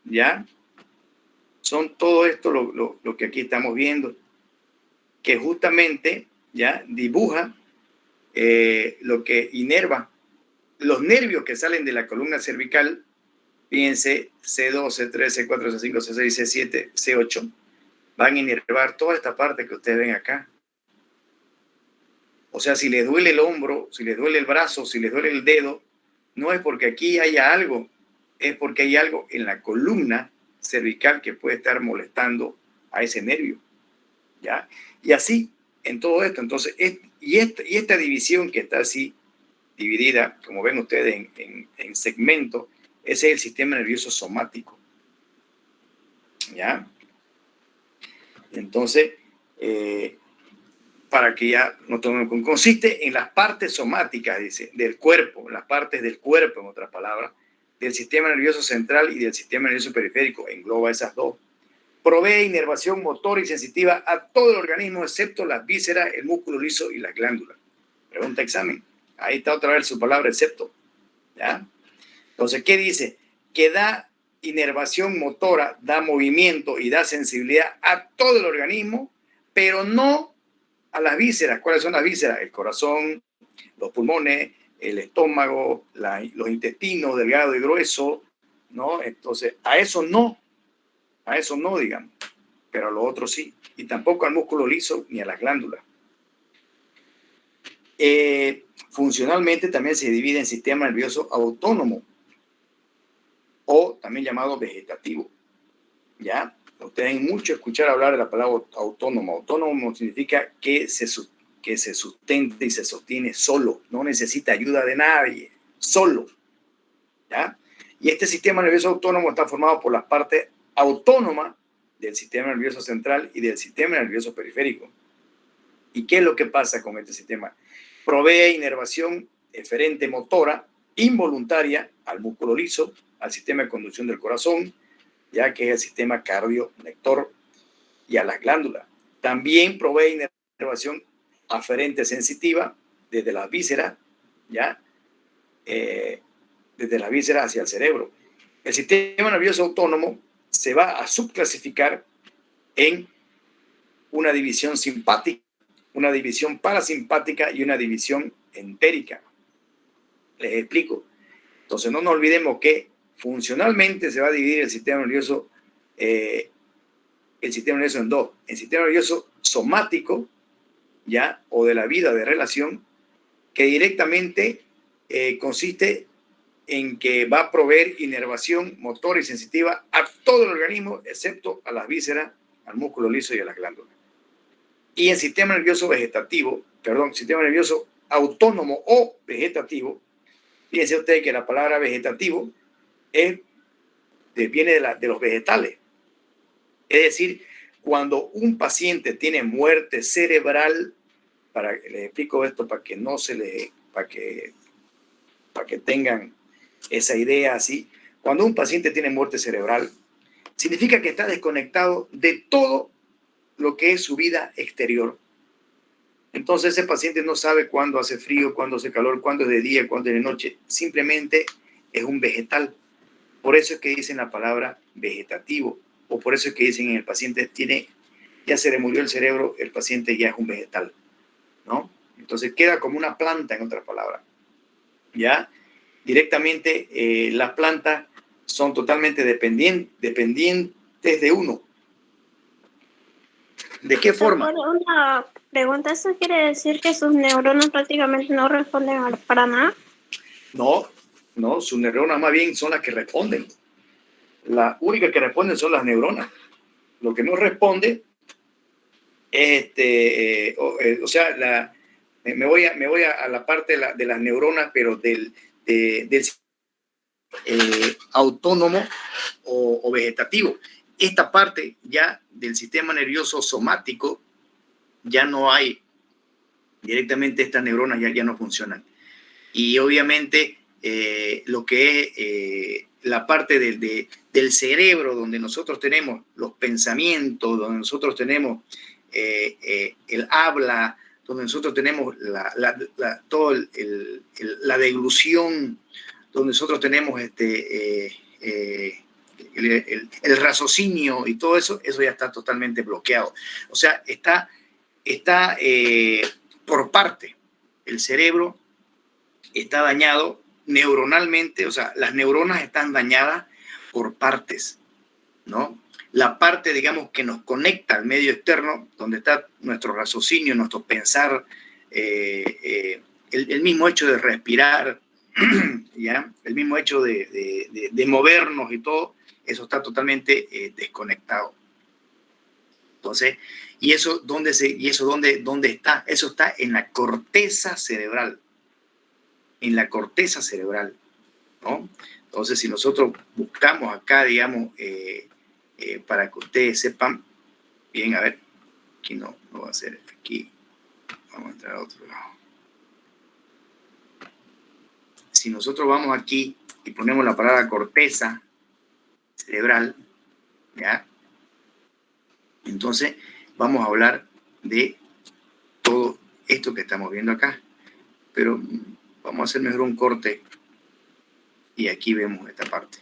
¿ya? Son todo esto lo que aquí estamos viendo, que justamente, ¿ya? Dibuja lo que inerva los nervios que salen de la columna cervical. Fíjense, C2, C3, C4, C5, C6, C7, C8, van a inervar toda esta parte que ustedes ven acá. O sea, si les duele el hombro, si les duele el brazo, si les duele el dedo, no es porque aquí haya algo, es porque hay algo en la columna cervical que puede estar molestando a ese nervio, ¿ya? Y así, en todo esto. Entonces, esta división que está así dividida, como ven ustedes en segmentos, ese es el sistema nervioso somático, ¿ya? Entonces, para que ya no tomen, consiste en las partes somáticas, dice, del cuerpo, las partes del cuerpo, en otras palabras, del sistema nervioso central y del sistema nervioso periférico, engloba esas dos. Provee inervación motora y sensitiva a todo el organismo, excepto las vísceras, el músculo liso y las glándulas. Pregunta examen. Ahí está otra vez su palabra, excepto. ¿Ya? Entonces, ¿qué dice? Que da inervación motora, da movimiento y da sensibilidad a todo el organismo, pero no a las vísceras. ¿Cuáles son las vísceras? El corazón, los pulmones, el estómago, los intestinos, delgado y grueso, ¿no? Entonces, a eso no, digamos, pero a lo otro sí. Y tampoco al músculo liso ni a las glándulas. Funcionalmente también se divide en sistema nervioso autónomo o también llamado vegetativo, ¿ya? Ustedes han mucho escuchar hablar de la palabra autónomo. Autónomo significa que se sustenta y se sostiene solo, no necesita ayuda de nadie, solo, ¿ya? Y este sistema nervioso autónomo está formado por las partes autónomas del sistema nervioso central y del sistema nervioso periférico. ¿Y qué es lo que pasa con este sistema? Provee inervación eferente motora involuntaria al músculo liso, al sistema de conducción del corazón, ya que es el sistema cardio-nector, y a las glándulas. También provee inervación aferente sensitiva desde la víscera, ¿ya? Desde la víscera hacia el cerebro. El sistema nervioso autónomo se va a subclasificar en una división simpática, una división parasimpática y una división entérica. Les explico. Entonces no nos olvidemos que funcionalmente se va a dividir el sistema nervioso en dos. El sistema nervioso somático, ¿ya? O de la vida de relación, que directamente consiste en que va a proveer inervación motora y sensitiva a todo el organismo, excepto a las vísceras, al músculo liso y a las glándulas. Y el sistema nervioso sistema nervioso autónomo o vegetativo, fíjense ustedes que la palabra vegetativo viene de los vegetales. Es decir, cuando un paciente tiene muerte cerebral, les explico esto para que no se les, para que tengan esa idea así. Cuando un paciente tiene muerte cerebral, significa que está desconectado de todo lo que es su vida exterior. Entonces ese paciente no sabe cuándo hace frío, cuándo hace calor, cuándo es de día, cuándo es de noche. Simplemente es un vegetal. Por eso es que dicen la palabra vegetativo, o por eso es que dicen el paciente ya se le murió el cerebro, el paciente ya es un vegetal, ¿no? Entonces queda como una planta, en otras palabras. ¿Ya? Directamente las plantas son totalmente dependientes de uno. ¿De qué forma? Una pregunta, ¿eso quiere decir que sus neuronas prácticamente no responden para nada? No, sus neuronas más bien son las que responden. Las únicas que responden son las neuronas. Lo que no responde es me voy a la parte de las neuronas, pero del autónomo o vegetativo. Esta parte ya del sistema nervioso somático ya no hay. Directamente estas neuronas ya no funcionan. Y obviamente lo que es la parte del cerebro, donde nosotros tenemos los pensamientos, donde nosotros tenemos el habla, donde nosotros tenemos la deglución, donde nosotros tenemos el raciocinio y todo eso ya está totalmente bloqueado. O sea, está por parte. El cerebro está dañado neuronalmente, o sea, las neuronas están dañadas por partes, ¿no? La parte, digamos, que nos conecta al medio externo, donde está nuestro raciocinio, nuestro pensar, el mismo hecho de respirar, ¿ya? El mismo hecho de movernos y todo, eso está totalmente desconectado. Entonces, ¿dónde está? Eso está en la corteza cerebral. En la corteza cerebral, ¿no? Entonces, si nosotros buscamos acá, digamos, para que ustedes sepan, bien, a ver, aquí no va a ser, aquí vamos a entrar a otro lado. Si nosotros vamos aquí y ponemos la palabra corteza cerebral, ¿ya? Entonces vamos a hablar de todo esto que estamos viendo acá, pero vamos a hacer mejor un corte y aquí vemos esta parte.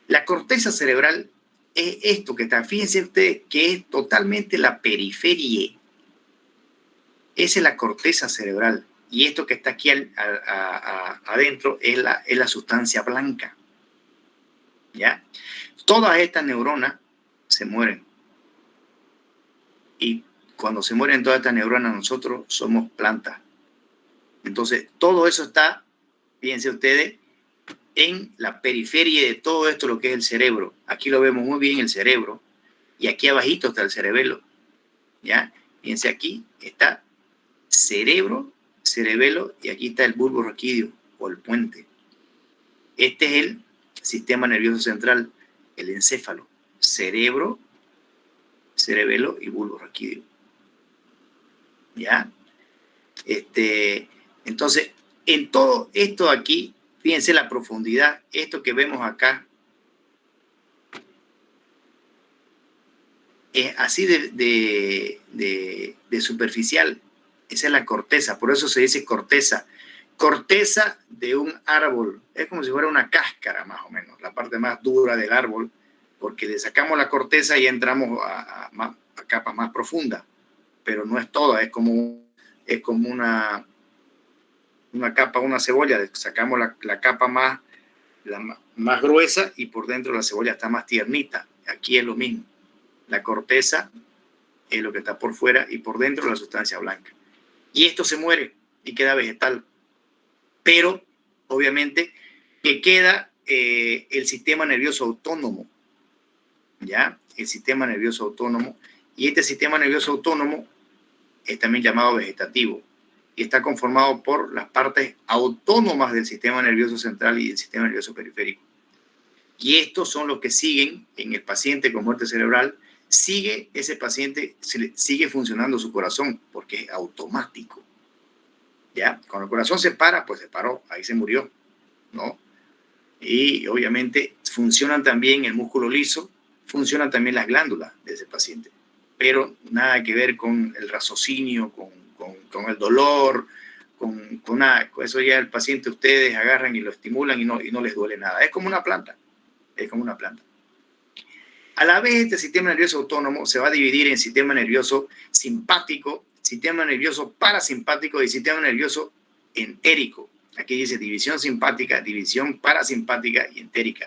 La corteza cerebral es esto que está, fíjense ustedes que es totalmente la periferia. Esa es la corteza cerebral. Y esto que está aquí adentro es la sustancia blanca. ¿Ya? Todas estas neuronas se mueren. Y cuando se mueren todas estas neuronas, nosotros somos plantas. Entonces, todo eso está, fíjense ustedes, en la periferia de todo esto, lo que es el cerebro. Aquí lo vemos muy bien, el cerebro. Y aquí abajito está el cerebelo. ¿Ya? Fíjense, aquí está cerebro, cerebelo, y aquí está el bulbo raquídeo o el puente. Este es el sistema nervioso central, el encéfalo. Cerebro, cerebelo y bulbo raquídeo. ¿Ya? Entonces, en todo esto aquí, fíjense la profundidad, esto que vemos acá, es así de superficial, Esa es la corteza, por eso se dice corteza. Corteza de un árbol, es como si fuera una cáscara más o menos, la parte más dura del árbol, porque le sacamos la corteza y entramos a capas más profundas, pero no es toda, es como una capa, una cebolla, le sacamos la capa más gruesa y por dentro la cebolla está más tiernita. Aquí es lo mismo, la corteza es lo que está por fuera y por dentro la sustancia blanca. Y esto se muere y queda vegetal. Pero, obviamente, que queda el sistema nervioso autónomo, ¿ya? El sistema nervioso autónomo. Y este sistema nervioso autónomo es también llamado vegetativo y está conformado por las partes autónomas del sistema nervioso central y del sistema nervioso periférico. Y estos son los que siguen en el paciente con muerte cerebral. Ese paciente sigue funcionando su corazón porque es automático. ¿Ya? Cuando el corazón se para, pues se paró, ahí se murió, ¿no? Y obviamente funcionan también el músculo liso, funcionan también las glándulas de ese paciente, pero nada que ver con el raciocinio, con el dolor, con nada. Eso ya el paciente ustedes agarran y lo estimulan y no les duele nada. Es como una planta, es como una planta. A la vez, este sistema nervioso autónomo se va a dividir en sistema nervioso simpático, sistema nervioso parasimpático y sistema nervioso entérico. Aquí dice división simpática, división parasimpática y entérica.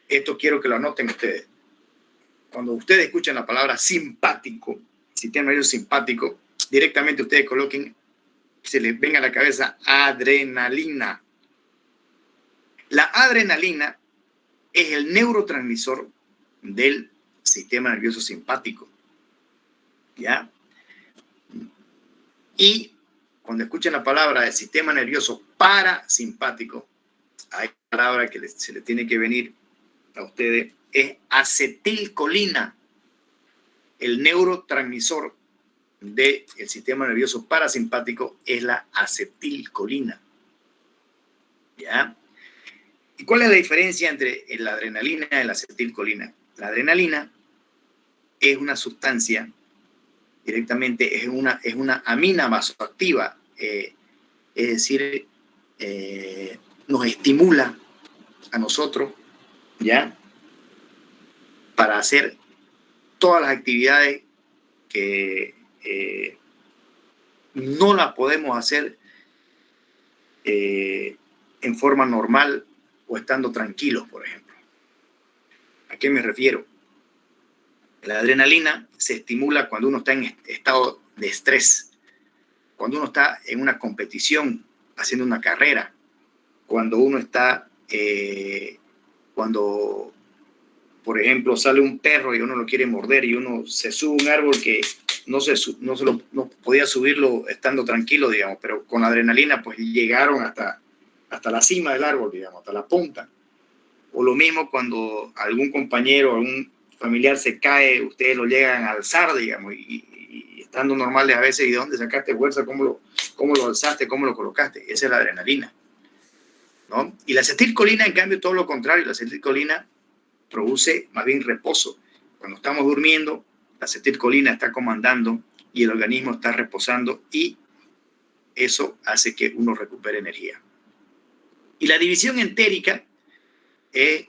Esto quiero que lo anoten ustedes. Cuando ustedes escuchan la palabra simpático, sistema nervioso simpático, directamente ustedes coloquen, se les venga a la cabeza adrenalina. La adrenalina es el neurotransmisor del sistema nervioso simpático. ¿Ya? Y cuando escuchen la palabra del sistema nervioso parasimpático, hay una palabra que se le tiene que venir a ustedes, es acetilcolina. El neurotransmisor del sistema nervioso parasimpático es la acetilcolina. ¿Ya? ¿Y cuál es la diferencia entre la adrenalina y la acetilcolina? La adrenalina es una sustancia, directamente es una amina vasoactiva, es decir, nos estimula a nosotros, ¿ya? Para hacer todas las actividades que no las podemos hacer en forma normal o estando tranquilos, por ejemplo. ¿A qué me refiero? La adrenalina se estimula cuando uno está en estado de estrés, cuando uno está en una competición, haciendo una carrera, cuando uno está, cuando, por ejemplo, sale un perro y uno lo quiere morder y uno se sube a un árbol que no podía subirlo estando tranquilo, digamos, pero con la adrenalina pues llegaron hasta la cima del árbol, digamos, hasta la punta. O lo mismo cuando algún compañero, algún familiar se cae, ustedes lo llegan a alzar, digamos, y estando normales a veces, ¿y de dónde sacaste fuerza? ¿Cómo lo alzaste? ¿Cómo lo colocaste? Esa es la adrenalina, ¿no? Y la acetilcolina, en cambio, todo lo contrario. La acetilcolina produce más bien reposo. Cuando estamos durmiendo, la acetilcolina está comandando y el organismo está reposando y eso hace que uno recupere energía. Y la división entérica es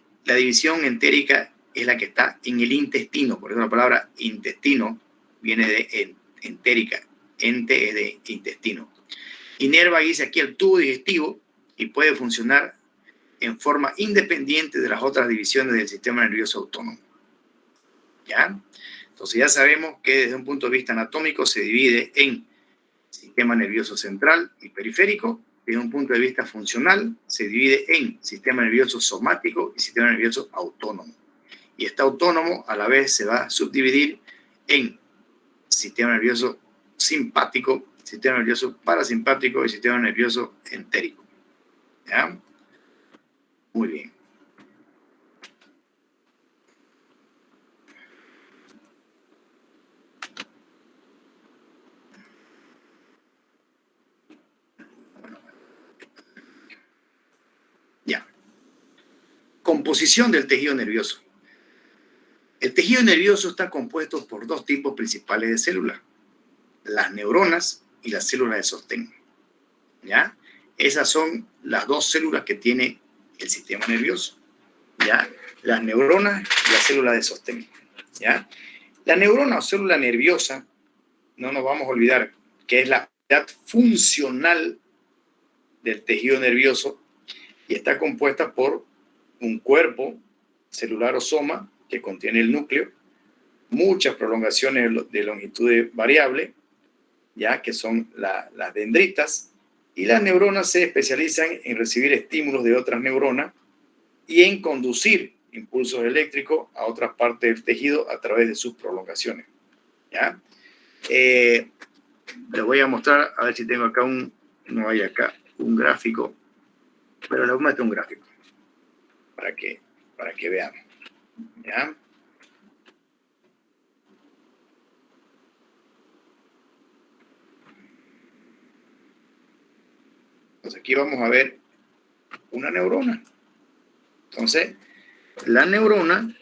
la que está en el intestino. Por eso la palabra intestino viene de entérica. Ente es de intestino. Inerva dice aquí el tubo digestivo y puede funcionar en forma independiente de las otras divisiones del sistema nervioso autónomo. ¿Ya? Entonces ya sabemos que desde un punto de vista anatómico se divide en sistema nervioso central y periférico. Desde un punto de vista funcional se divide en sistema nervioso somático y sistema nervioso autónomo. Y este autónomo a la vez se va a subdividir en sistema nervioso simpático, sistema nervioso parasimpático y sistema nervioso entérico. ¿Ya? Muy bien. Ya. Composición del tejido nervioso. El tejido nervioso está compuesto por dos tipos principales de células. las neuronas y las células de sostén. ¿Ya? Esas son las dos células que tiene el sistema nervioso. ¿Ya? Las neuronas y las células de sostén. ¿Ya? La neurona o célula nerviosa, no nos vamos a olvidar que es la unidad funcional del tejido nervioso y está compuesta por un cuerpo celular o soma que contiene el núcleo, muchas prolongaciones de longitud variable, ya que son las dendritas, y las neuronas se especializan en recibir estímulos de otras neuronas y en conducir impulsos eléctricos a otras partes del tejido a través de sus prolongaciones. ¿Ya? Les voy a mostrar, a ver si tengo acá no hay acá un gráfico, pero les voy a meter un gráfico para que vean. ¿Ya? Entonces aquí vamos a ver una neurona. Entonces, la neurona,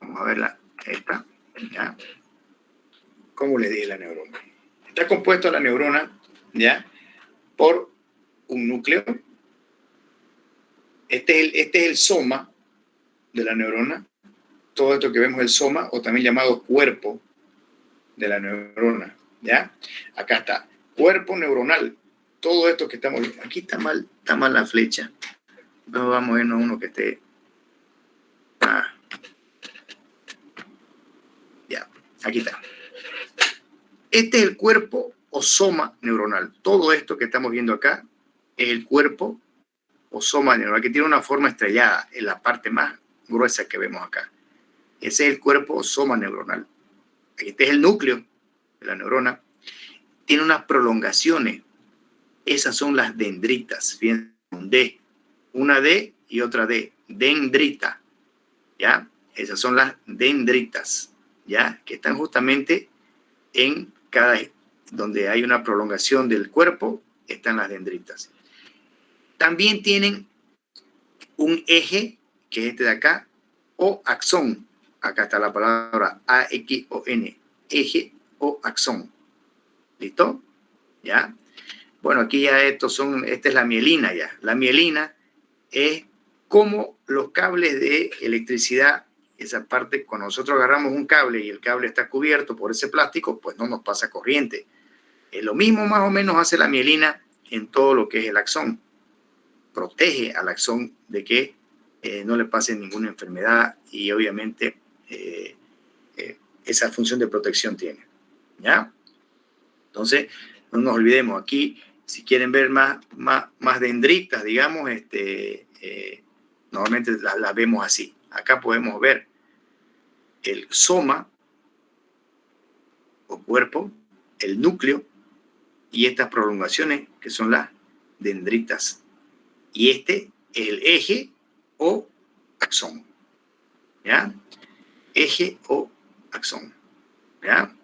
vamos a verla, esta, ¿ya? ¿Cómo le dije la neurona? Está compuesto la neurona, ¿ya? Por un núcleo. Este es el soma de la neurona. Todo esto que vemos es el soma, o también llamado cuerpo de la neurona, ¿ya? Acá está, cuerpo neuronal. Todo esto que estamos viendo, aquí está mal la flecha. Entonces vamos a vernos uno que esté. Ya, aquí está. Este es el cuerpo o soma neuronal. Todo esto que estamos viendo acá es el cuerpo o soma neuronal, que tiene una forma estrellada en la parte más gruesa que vemos acá. Ese es el cuerpo o soma neuronal. Este es el núcleo de la neurona. Tiene unas prolongaciones. Esas son las dendritas. Fíjense, un D. Una D y otra D. Dendrita. ¿Ya? Esas son las dendritas. ¿Ya? Que están justamente en donde hay una prolongación del cuerpo, están las dendritas. También tienen un eje, que es este de acá, o axón. Acá está la palabra A-X-O-N. Eje o axón. ¿Listo? ¿Ya? Bueno, aquí ya esta es la mielina ya. La mielina es como los cables de electricidad, esa parte, cuando nosotros agarramos un cable y el cable está cubierto por ese plástico, pues no nos pasa corriente. Lo mismo más o menos hace la mielina en todo lo que es el axón. Protege al axón de que no le pase ninguna enfermedad y obviamente esa función de protección tiene. ¿Ya? Entonces, no nos olvidemos, aquí, si quieren ver más dendritas, digamos, normalmente las vemos así. Acá podemos ver el soma o cuerpo, el núcleo y estas prolongaciones que son las dendritas. Y este es el eje o axón. ¿Ya? Eje o axón. ¿Ya?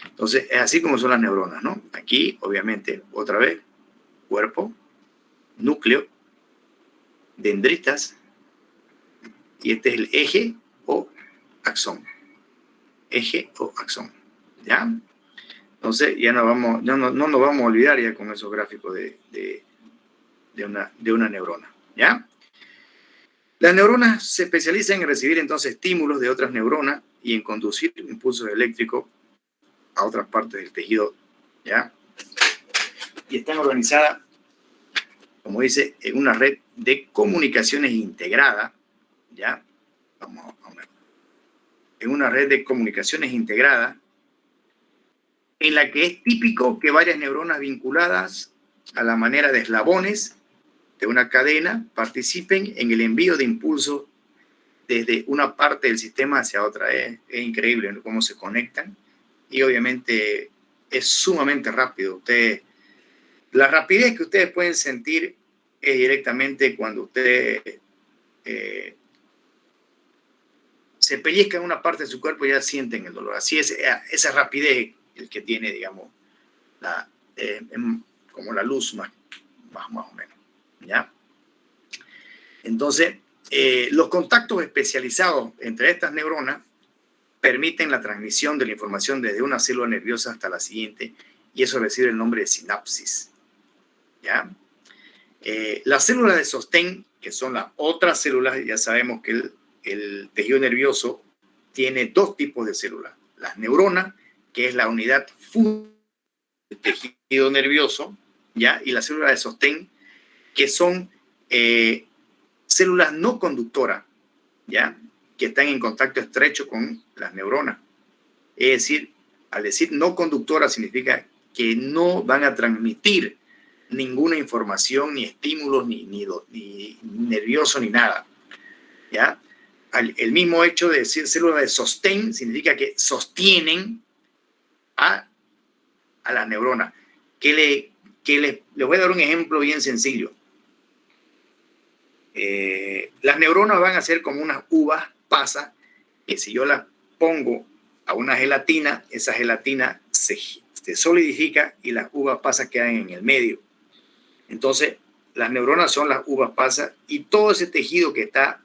Entonces, es así como son las neuronas, ¿no? Aquí, obviamente, otra vez, cuerpo, núcleo, dendritas, y este es el eje o axón. Eje o axón. ¿Ya? Entonces, ya no nos vamos a olvidar ya con esos gráficos de una neurona. ¿Ya? Las neuronas se especializan en recibir entonces estímulos de otras neuronas y en conducir impulsos eléctricos a otras partes del tejido. ¿Ya? Y están organizadas, como dice, en una red de comunicaciones integrada. ¿Ya? Vamos a ver. En una red de comunicaciones integrada en la que es típico que varias neuronas vinculadas a la manera de eslabones de una cadena participen en el envío de impulsos desde una parte del sistema hacia otra. Es increíble cómo se conectan y obviamente es sumamente rápido. La rapidez que ustedes pueden sentir es directamente cuando ustedes se pellizcan en una parte de su cuerpo y ya sienten el dolor. Así es esa rapidez el que tiene, digamos, como la luz más o menos. ¿Ya? Entonces, los contactos especializados entre estas neuronas permiten la transmisión de la información desde una célula nerviosa hasta la siguiente, y eso recibe el nombre de sinapsis. ¿Ya? Las células de sostén, que son las otras células, ya sabemos que el tejido nervioso tiene dos tipos de células. Las neuronas, que es la unidad fundamental del tejido nervioso, ¿ya? Y las células de sostén, que son células no conductoras, ¿ya? Que están en contacto estrecho con las neuronas. Es decir, al decir no conductora significa que no van a transmitir ninguna información, ni estímulos, ni nervioso, ni nada. ¿Ya? El mismo hecho de decir célula de sostén significa que sostienen a la neurona. Les voy a dar un ejemplo bien sencillo. Las neuronas van a ser como unas uvas pasas, que si yo las pongo a una gelatina, esa gelatina se solidifica y las uvas pasas quedan en el medio. Entonces, las neuronas son las uvas pasas y todo ese tejido que está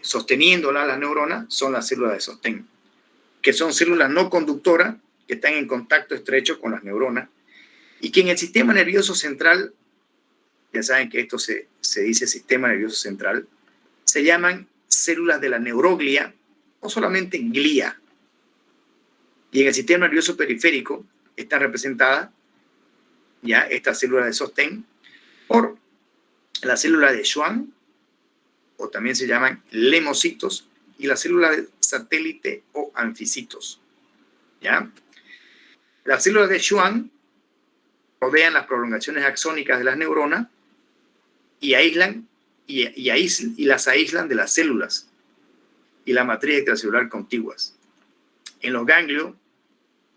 sosteniéndola, las neuronas, son las células de sostén, que son células no conductoras que están en contacto estrecho con las neuronas y que en el sistema nervioso central, ya saben que esto se dice sistema nervioso central, se llaman células de la neuroglia o solamente glía. Y en el sistema nervioso periférico están representadas ya estas células de sostén por la célula de Schwann, o también se llaman lemocitos, y la célula de satélite o anficitos. ¿Ya? Las células de Schwann rodean las prolongaciones axónicas de las neuronas y las aíslan de las células y la matriz extracelular contiguas. En los ganglios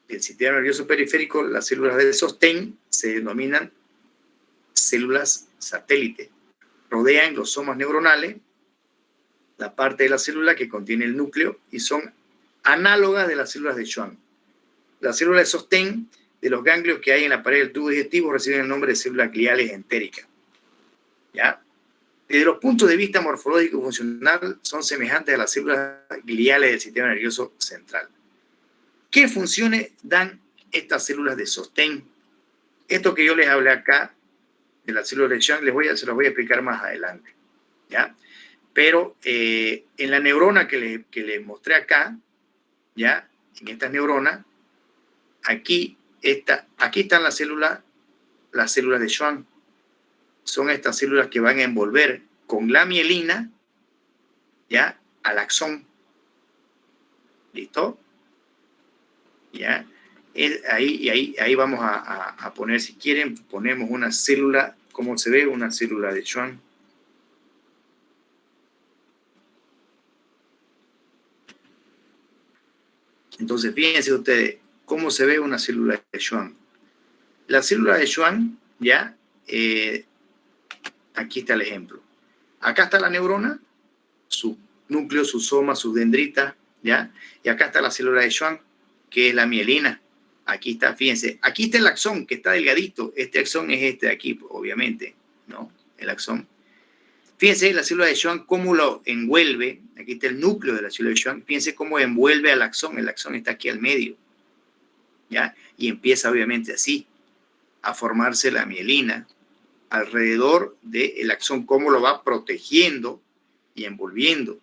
del sistema nervioso periférico, las células de sostén se denominan células satélite. Rodean los somas neuronales, la parte de la célula que contiene el núcleo, y son análogas de las células de Schwann. Las células de sostén de los ganglios que hay en la pared del tubo digestivo reciben el nombre de células gliales entéricas. ¿Ya? Desde los puntos de vista morfológico y funcional, son semejantes a las células gliales del sistema nervioso central. ¿Qué funciones dan estas células de sostén? Esto que yo les hablé acá, de las células de Schwann, se las voy a explicar más adelante. ¿Ya? Pero en la neurona que les mostré acá, ¿ya? En estas neuronas, aquí están las células de Schwann. Son estas células que van a envolver con la mielina, ¿ya? Al axón. ¿Listo? ¿Ya? Ahí vamos a poner, si quieren, ponemos una célula, ¿cómo se ve? Una célula de Schwann. Entonces, fíjense ustedes cómo se ve una célula de Schwann. La célula de Schwann, ya, aquí está el ejemplo. Acá está la neurona, su núcleo, su soma, sus dendritas, ya, y acá está la célula de Schwann, que es la mielina. Aquí está, fíjense, aquí está el axón, que está delgadito. Este axón es este de aquí, obviamente, ¿no? El axón. Fíjense la célula de Schwann, cómo lo envuelve. Aquí está el núcleo de la célula de Schwann. Fíjense cómo envuelve al axón. El axón está aquí al medio, ¿ya? Y empieza, obviamente, así, a formarse la mielina alrededor del axón, cómo lo va protegiendo y envolviendo,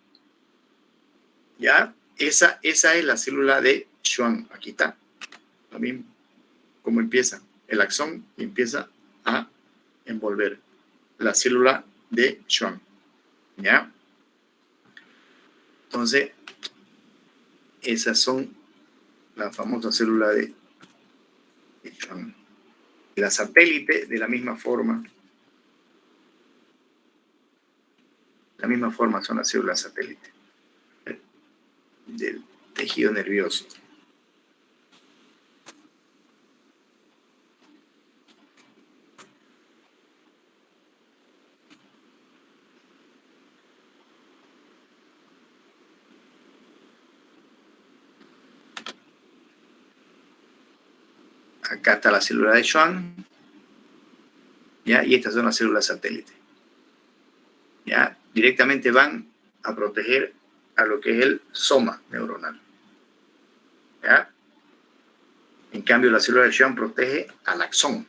¿ya? Esa es la célula de Schwann. Aquí está. También cómo empieza el axón y empieza a envolver la célula de Schwann. ¿Ya? Entonces, esas son las famosas células de Schwann. La satélite, de la misma forma. La misma forma son las células satélite del tejido nervioso. Acá está la célula de Schwann, ¿ya? Y estas son las células satélite. ¿Ya? Directamente van a proteger a lo que es el soma neuronal. ¿Ya? En cambio, la célula de Schwann protege al axón.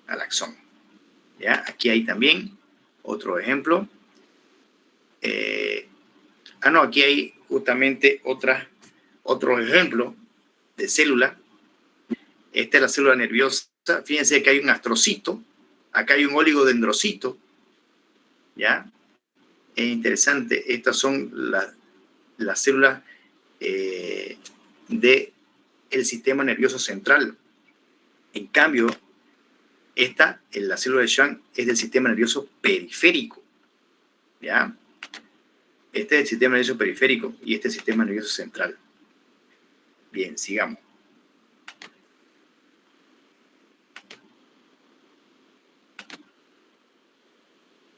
Al axón. ¿Ya? Aquí hay también otro ejemplo. Aquí hay justamente otro ejemplo de célula. Esta es la célula nerviosa. Fíjense que hay un astrocito. Acá hay un oligodendrocito. ¿Ya? Es interesante. Estas son las células del sistema nervioso central. En cambio, la célula de Schwann es del sistema nervioso periférico. ¿Ya? Este es el sistema nervioso periférico y este es el sistema nervioso central. Bien, sigamos.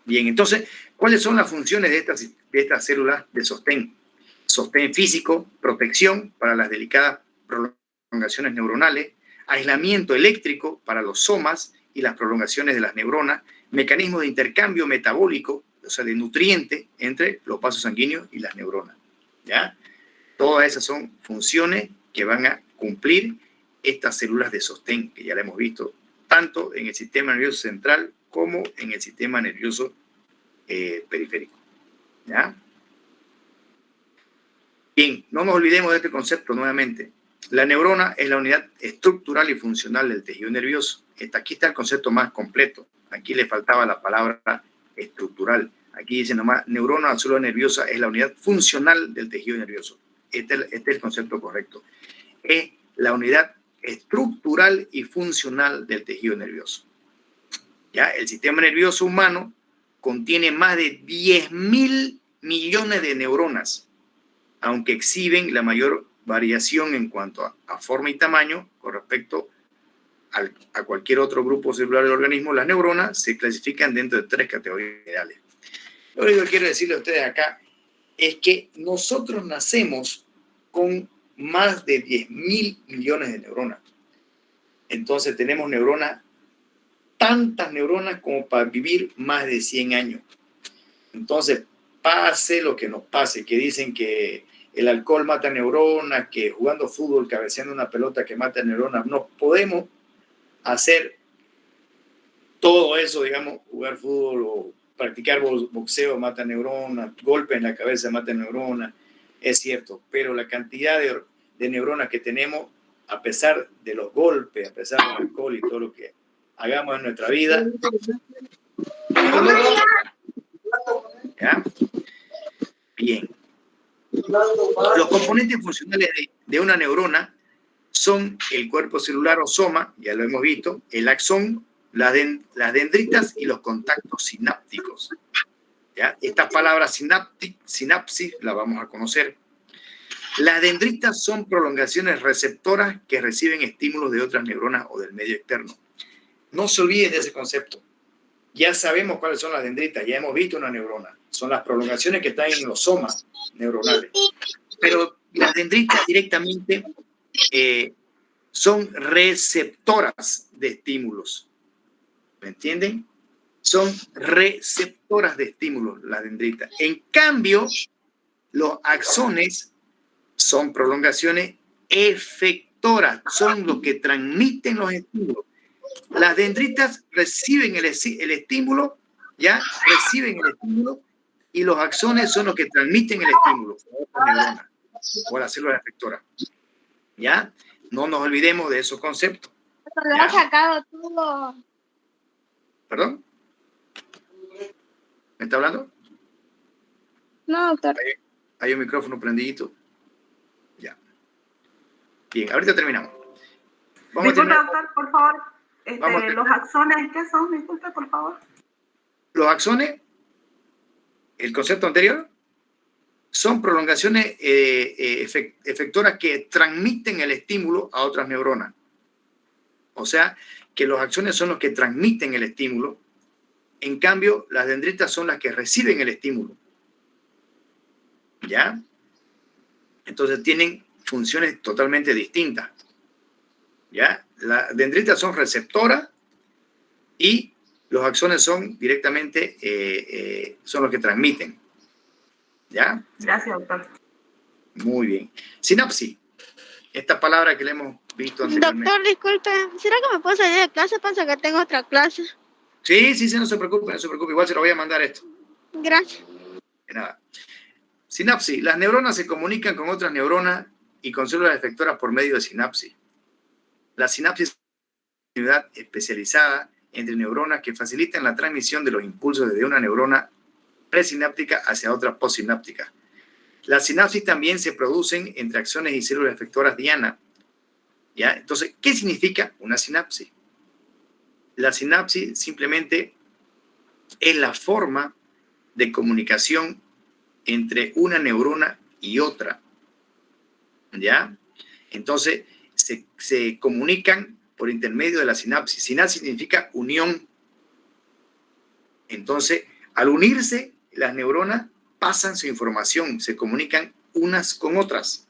Bien, entonces, ¿cuáles son las funciones de estas células de sostén? Sostén físico, protección para las delicadas prolongaciones neuronales, aislamiento eléctrico para los somas y las prolongaciones de las neuronas, mecanismo de intercambio metabólico, o sea, de nutrientes entre los vasos sanguíneos y las neuronas. ¿Ya? Todas esas son funciones que van a cumplir estas células de sostén, que ya la hemos visto, tanto en el sistema nervioso central como en el sistema nervioso periférico. ¿Ya? Bien, no nos olvidemos de este concepto nuevamente. La neurona es la unidad estructural y funcional del tejido nervioso. Aquí está el concepto más completo. Aquí le faltaba la palabra estructural. Aquí dice nomás, neurona o célula nerviosa es la unidad funcional del tejido nervioso. Este es el concepto correcto. Es la unidad estructural y funcional del tejido nervioso. ¿Ya? El sistema nervioso humano contiene más de 10.000 millones de neuronas, aunque exhiben la mayor variación en cuanto a forma y tamaño con respecto a cualquier otro grupo celular del organismo. Las neuronas se clasifican dentro de 3 categorías generales. Lo único que quiero decirle a ustedes acá es que nosotros nacemos con más de 10.000 millones de neuronas. Entonces tenemos tantas neuronas como para vivir más de 100 años. Entonces, pase lo que nos pase, que dicen que el alcohol mata neuronas, que jugando fútbol, cabeceando una pelota que mata neuronas, no podemos hacer todo eso, digamos, jugar fútbol o practicar boxeo mata neuronas, golpe en la cabeza mata neuronas, es cierto, pero la cantidad de neuronas que tenemos, a pesar de los golpes, a pesar del alcohol y todo lo que hagamos en nuestra vida, ¿ya? Bien. Los componentes funcionales de una neurona son el cuerpo celular o soma, ya lo hemos visto, el axón, las dendritas y los contactos sinápticos. ¿Ya? Esta palabra sinapsis la vamos a conocer. Las dendritas son prolongaciones receptoras que reciben estímulos de otras neuronas o del medio externo. No se olviden de ese concepto. Ya sabemos cuáles son las dendritas, ya hemos visto una neurona. Son las prolongaciones que están en los somas neuronales. Pero las dendritas directamente son receptoras de estímulos. ¿Me entienden? Son receptoras de estímulos las dendritas. En cambio, los axones son prolongaciones efectoras, son los que transmiten los estímulos. Las dendritas reciben el estímulo, ¿ya? Reciben el estímulo, y los axones son los que transmiten el estímulo a la neurona o a la célula efectora. ¿Ya? No nos olvidemos de esos conceptos. Lo has sacado todo. ¿Perdón? ¿Me está hablando? No, doctor. Hay un micrófono prendidito. Ya. Bien, ahorita terminamos. Disculpe, doctor, por favor. Los axones, ¿qué son? Disculpe, por favor. Los axones, el concepto anterior, son prolongaciones efectoras que transmiten el estímulo a otras neuronas. O sea, que los axones son los que transmiten el estímulo. En cambio, las dendritas son las que reciben el estímulo. ¿Ya? Entonces tienen funciones totalmente distintas. ¿Ya? Las dendritas son receptoras y los axones son directamente, son los que transmiten. ¿Ya? Gracias, doctor. Muy bien. Sinapsis. Esta palabra que le hemos visto anteriormente. Doctor, disculpe, ¿será que me puedo salir de clase? Pasa que tengo otra clase. Sí, no se preocupe, igual se lo voy a mandar esto. Gracias. De nada. Sinapsis. Las neuronas se comunican con otras neuronas y con células efectoras por medio de sinapsis. La sinapsis es una unidad especializada entre neuronas que facilitan la transmisión de los impulsos desde una neurona presináptica hacia otra postsináptica. Las sinapsis también se producen entre axones y células efectoras diana. ¿Ya? Entonces, ¿qué significa una sinapsis? La sinapsis simplemente es la forma de comunicación entre una neurona y otra. ¿Ya? Entonces, se comunican por intermedio de la sinapsis. Sinapsis significa unión. Entonces, al unirse, las neuronas pasan su información, se comunican unas con otras.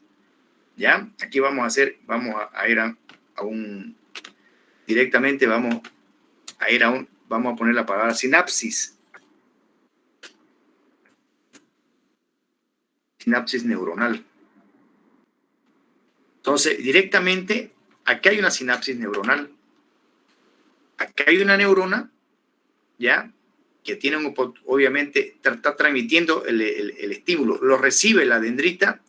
¿Ya? Aquí vamos a ir directamente vamos a poner la palabra sinapsis. Sinapsis neuronal. Entonces, directamente, aquí hay una sinapsis neuronal. Aquí hay una neurona, ¿ya? Que tiene obviamente, está transmitiendo el estímulo. Lo recibe la dendrita